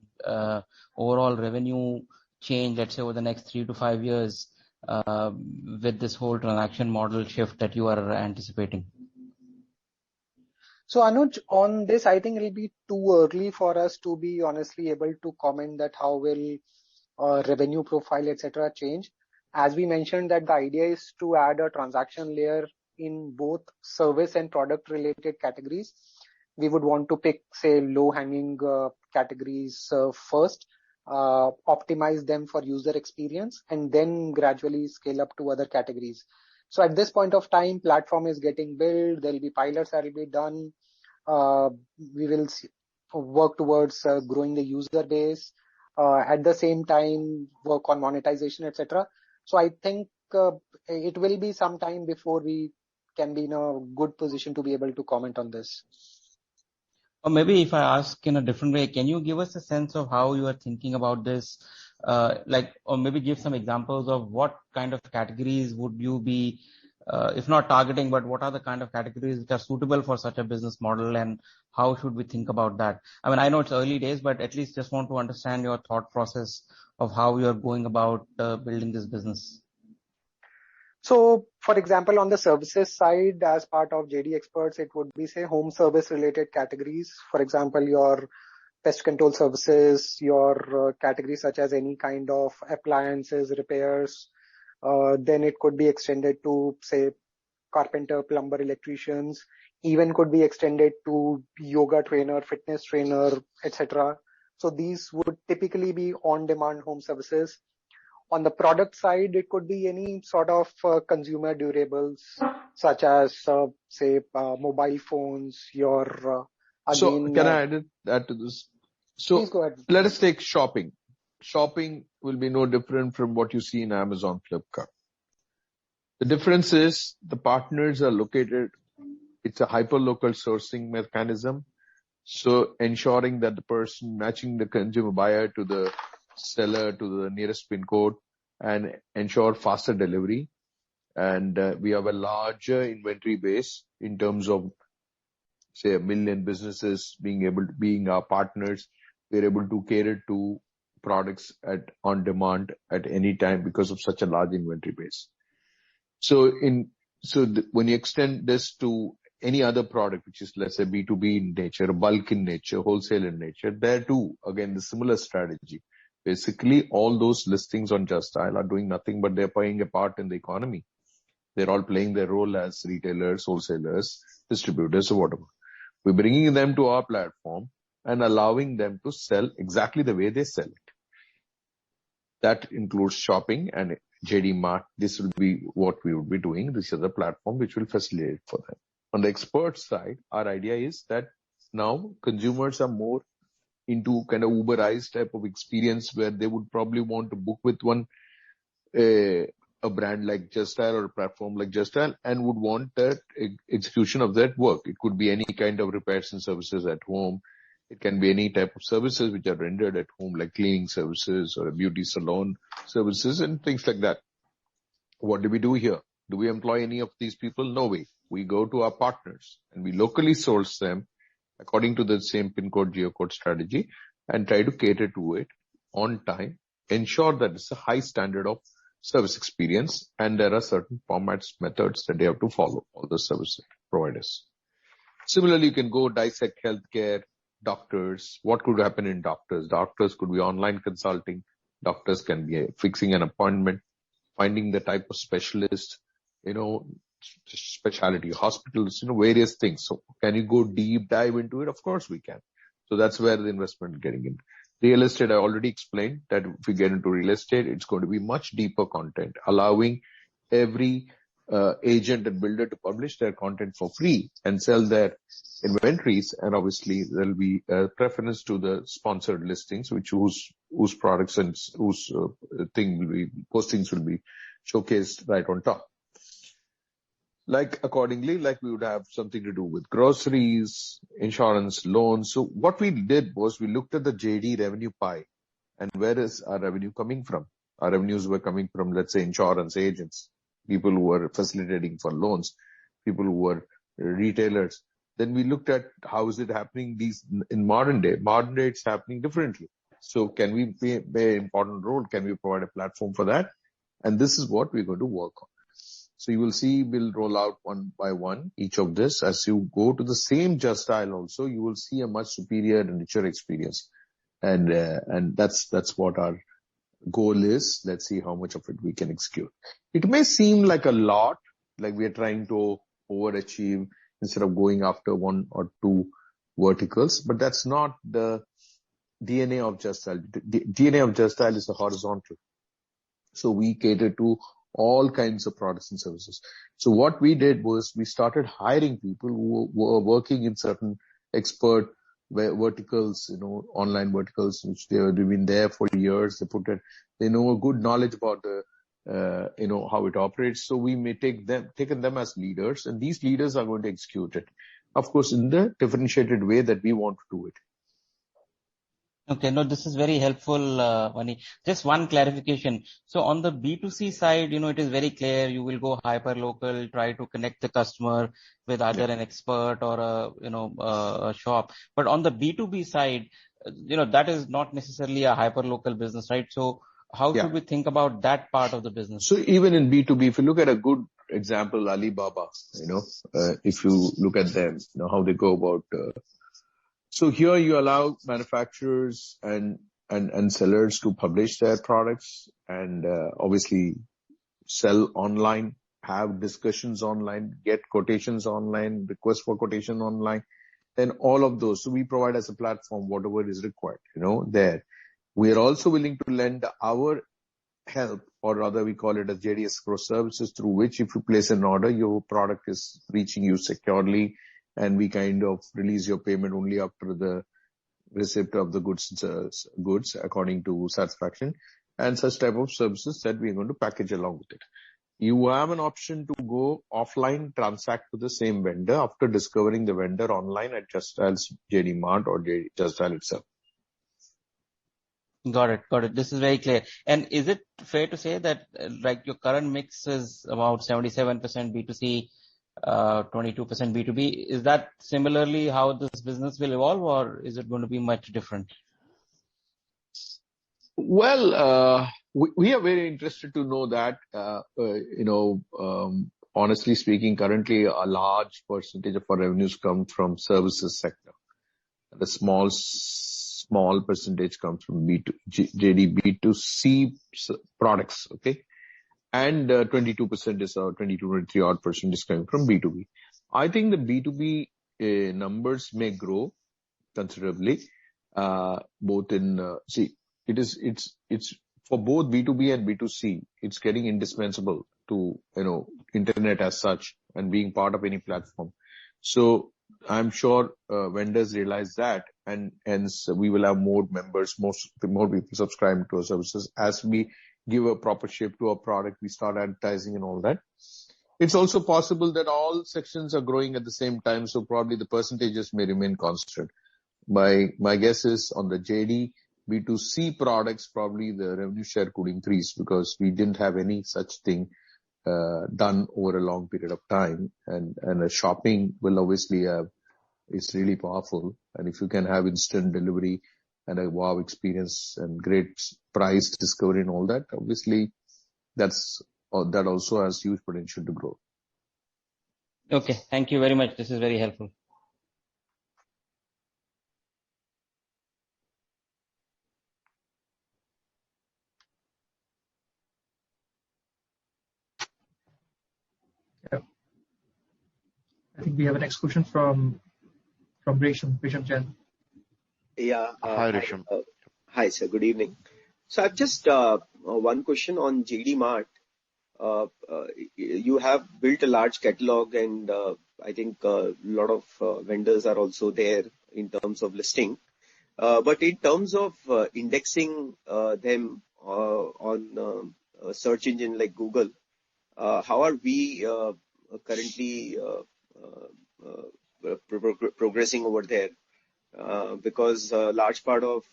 overall revenue change, let's say, over the next 3 to 5 years with this whole transaction model shift that you are anticipating? So Anuj, on this, I think it'll be too early for us to be honestly able to comment that how will revenue profile, etc. change. As we mentioned, that the idea is to add a transaction layer in both service and product related categories. We would want to pick, say, low hanging categories first, optimize them for user experience, and then gradually scale up to other categories. So at this point of time, platform is getting built. There will be pilots that will be done. We will work towards growing the user base. At the same time, work on monetization, etc. So I think it will be some time before we can be in a good position to be able to comment on this. Or maybe if I ask in a different way, can you give us a sense of how you are thinking about this? Or maybe give some examples of what kind of categories would you be, if not targeting, but what are the kind of categories which are suitable for such a business model, and how should we think about that? I mean, I know it's early days, but at least just want to understand your thought process of how you are going about building this business. So, for example, on the services side, as part of JD Experts, it would be, say, home service related categories. For example, your pest control services, your categories such as any kind of appliances, repairs. Then it could be extended to, say, carpenter, plumber, electricians. Even could be extended to yoga trainer, fitness trainer, etc. So these would typically be on-demand home services. On the product side, it could be any sort of consumer durables, such as, say, mobile phones, your... So can I add to this? So please go ahead. Let us take shopping. Shopping will be no different from what you see in Amazon, Flipkart. The difference is the partners are located, it's a hyper-local sourcing mechanism. So ensuring that the person matching the consumer buyer to the seller to the nearest pin code and ensure faster delivery. And we have a larger inventory base in terms of, say, 1 million businesses being our partners. we're able to cater to products on demand at any time because of such a large inventory base. When you extend this to any other product, which is, let's say, B2B in nature, bulk in nature, wholesale in nature, there too, again, the similar strategy. Basically, all those listings on Just Dial are doing nothing but they're playing a part in the economy. They're all playing their role as retailers, wholesalers, distributors, or whatever. We're bringing them to our platform and allowing them to sell exactly the way they sell it. That includes shopping and JD Mart. This will be what we will be doing. This is the platform which will facilitate for them. On the expert side, our idea is that now consumers are more into kind of Uberized type of experience where they would probably want to book with a brand like Just Dial or a platform like Just Dial and would want that execution of that work. It could be any kind of repairs and services at home. It can be any type of services which are rendered at home, like cleaning services or beauty salon services and things like that. What do we do here? Do we employ any of these people? No way. We go to our partners and we locally source them according to the same pin code, geocode strategy and try to cater to it on time, ensure that it's a high standard of service experience and there are certain formats, methods that they have to follow, all the service providers. Similarly, you can go dissect healthcare, doctors. What could happen in doctors? Doctors could be online consulting. Doctors can be fixing an appointment, finding the type of specialist, specialty hospitals, various things. So can you go deep dive into it? Of course we can. So that's where the investment is getting in. Real estate, I already explained that if we get into real estate, it's going to be much deeper content, allowing every agent and builder to publish their content for free and sell their inventories. And obviously there'll be a preference to the sponsored listings, whose products and whose postings will be showcased right on top. Accordingly, we would have something to do with groceries, insurance, loans. So what we did was we looked at the JD revenue pie and where is our revenue coming from? Our revenues were coming from, let's say, insurance agents, people who were facilitating for loans, people who were retailers. Then we looked at how is it happening in modern day. Modern day, it's happening differently. So can we play an important role? Can we provide a platform for that? And this is what we're going to work on. So you will see we'll roll out one by one each of this. As you go to the same Just Dial also, you will see a much superior and richer experience. And that's what our goal is. Let's see how much of it we can execute. It may seem like a lot, like we are trying to overachieve instead of going after one or two verticals, but that's not the DNA of Just Dial. The DNA of Just Dial is the horizontal. So we cater to all kinds of products and services. So what we did was we started hiring people who were working in certain expert verticals, online verticals, which they have been there for years. They know a good knowledge about how it operates. So we may taken them as leaders, and these leaders are going to execute it, of course, in the differentiated way that we want to do it. Okay, no, this is very helpful, Mani. Just one clarification. So on the B2C side, it is very clear you will go hyper local, try to connect the customer with either an expert or a shop. But on the B2B side, that is not necessarily a hyper local business, right? So how should we think about that part of the business? So even in B2B, if you look at a good example, Alibaba, if you look at them, how they go about. So here you allow manufacturers and sellers to publish their products and obviously sell online, have discussions online, get quotations online, request for quotation online, and all of those. So we provide as a platform whatever is required, there. We are also willing to lend our help, or rather we call it as JD Escrow services, through which if you place an order, your product is reaching you securely, and we kind of release your payment only after the receipt of the goods according to satisfaction, and such type of services that we are going to package along with it. You have an option to go offline, transact with the same vendor after discovering the vendor online at Just Dial's JD Mart or Just Dial itself. Got it. This is very clear. And is it fair to say that your current mix is about 77% B2C, 22% B2B? Is that similarly how this business will evolve, or is it going to be much different? Well, we are very interested to know that, honestly speaking, currently a large percentage of our revenues come from services sector. The small percentage comes from JD B2C products, okay? And 22% is 23 odd percent is coming from B2B. I think the B2B numbers may grow considerably, both in, it's for both B2B and B2C, it's getting indispensable to, internet as such and being part of any platform. So I'm sure vendors realize that, and hence we will have more members, more people subscribe to our services. As we give a proper shape to our product, we start advertising and all that. It's also possible that all sections are growing at the same time, so probably the percentages may remain constant. My guess is on the JD B2C products, probably the revenue share could increase because we didn't have any such thing done over a long period of time, and a shopping will obviously is really powerful, and if you can have instant delivery and a wow experience and great price discovery and all that, obviously that also has huge potential to grow. Okay, thank you very much. This is very helpful. I think we have a next question from Resham Jain. Yeah. Hi, Resham. Hi, sir. Good evening. So I've just one question on JD Mart. You have built a large catalog, and I think a lot of vendors are also there in terms of listing. But in terms of indexing them on a search engine like Google, how are we currently progressing over there? Because a large part of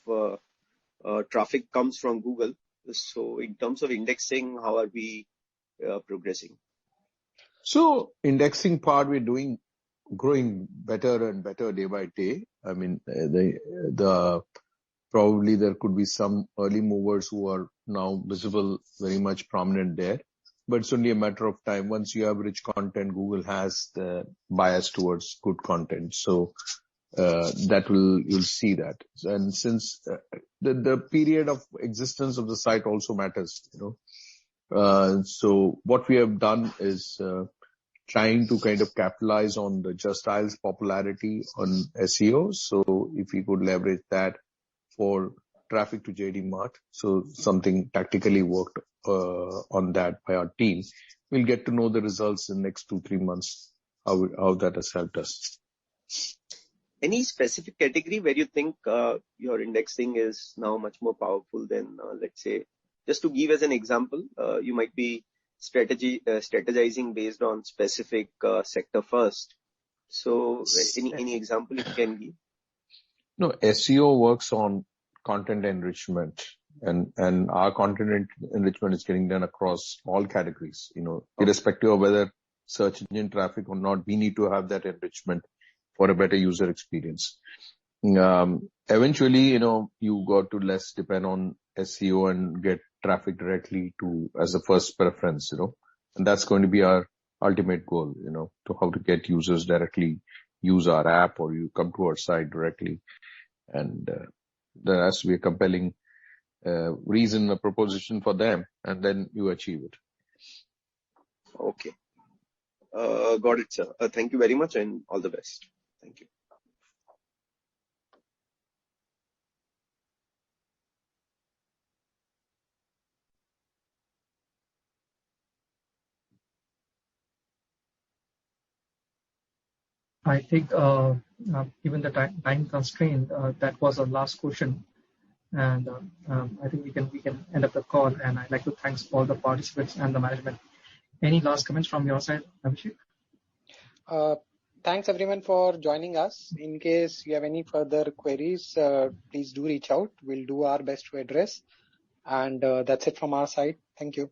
traffic comes from Google. So in terms of indexing, how are we progressing? So indexing part, we're growing better and better day by day. I mean, probably there could be some early movers who are now visible, very much prominent there. But it's only a matter of time. Once you have rich content, Google has the bias towards good content. So you'll see that. And since the period of existence of the site also matters, so what we have done is trying to kind of capitalize on the Just Dial's popularity on SEO. So if we could leverage that for traffic to JD Mart, so something tactically worked on that by our team, we'll get to know the results in the next 2-3 months, how that has helped us. Any specific category where you think your indexing is now much more powerful than, let's say, just to give as an example, you might be strategizing based on specific sector first. So any example you can give? No, SEO works on content enrichment, and our content enrichment is getting done across all categories, irrespective of whether search engine traffic or not, we need to have that enrichment for a better user experience. Eventually, you got to less depend on SEO and get traffic directly as the first preference, and that's going to be our ultimate goal, to how to get users directly use our app or you come to our site directly. And there has to be a compelling reason, a proposition for them, and then you achieve it. Okay. Got it, sir. Thank you very much and all the best. Thank you. I think given the time constraint, that was our last question, and I think we can end up the call. And I'd like to thank all the participants and the management. Any last comments from your side, Abhishek? Thanks everyone for joining us. In case you have any further queries, please do reach out. We'll do our best to address. And that's it from our side. Thank you.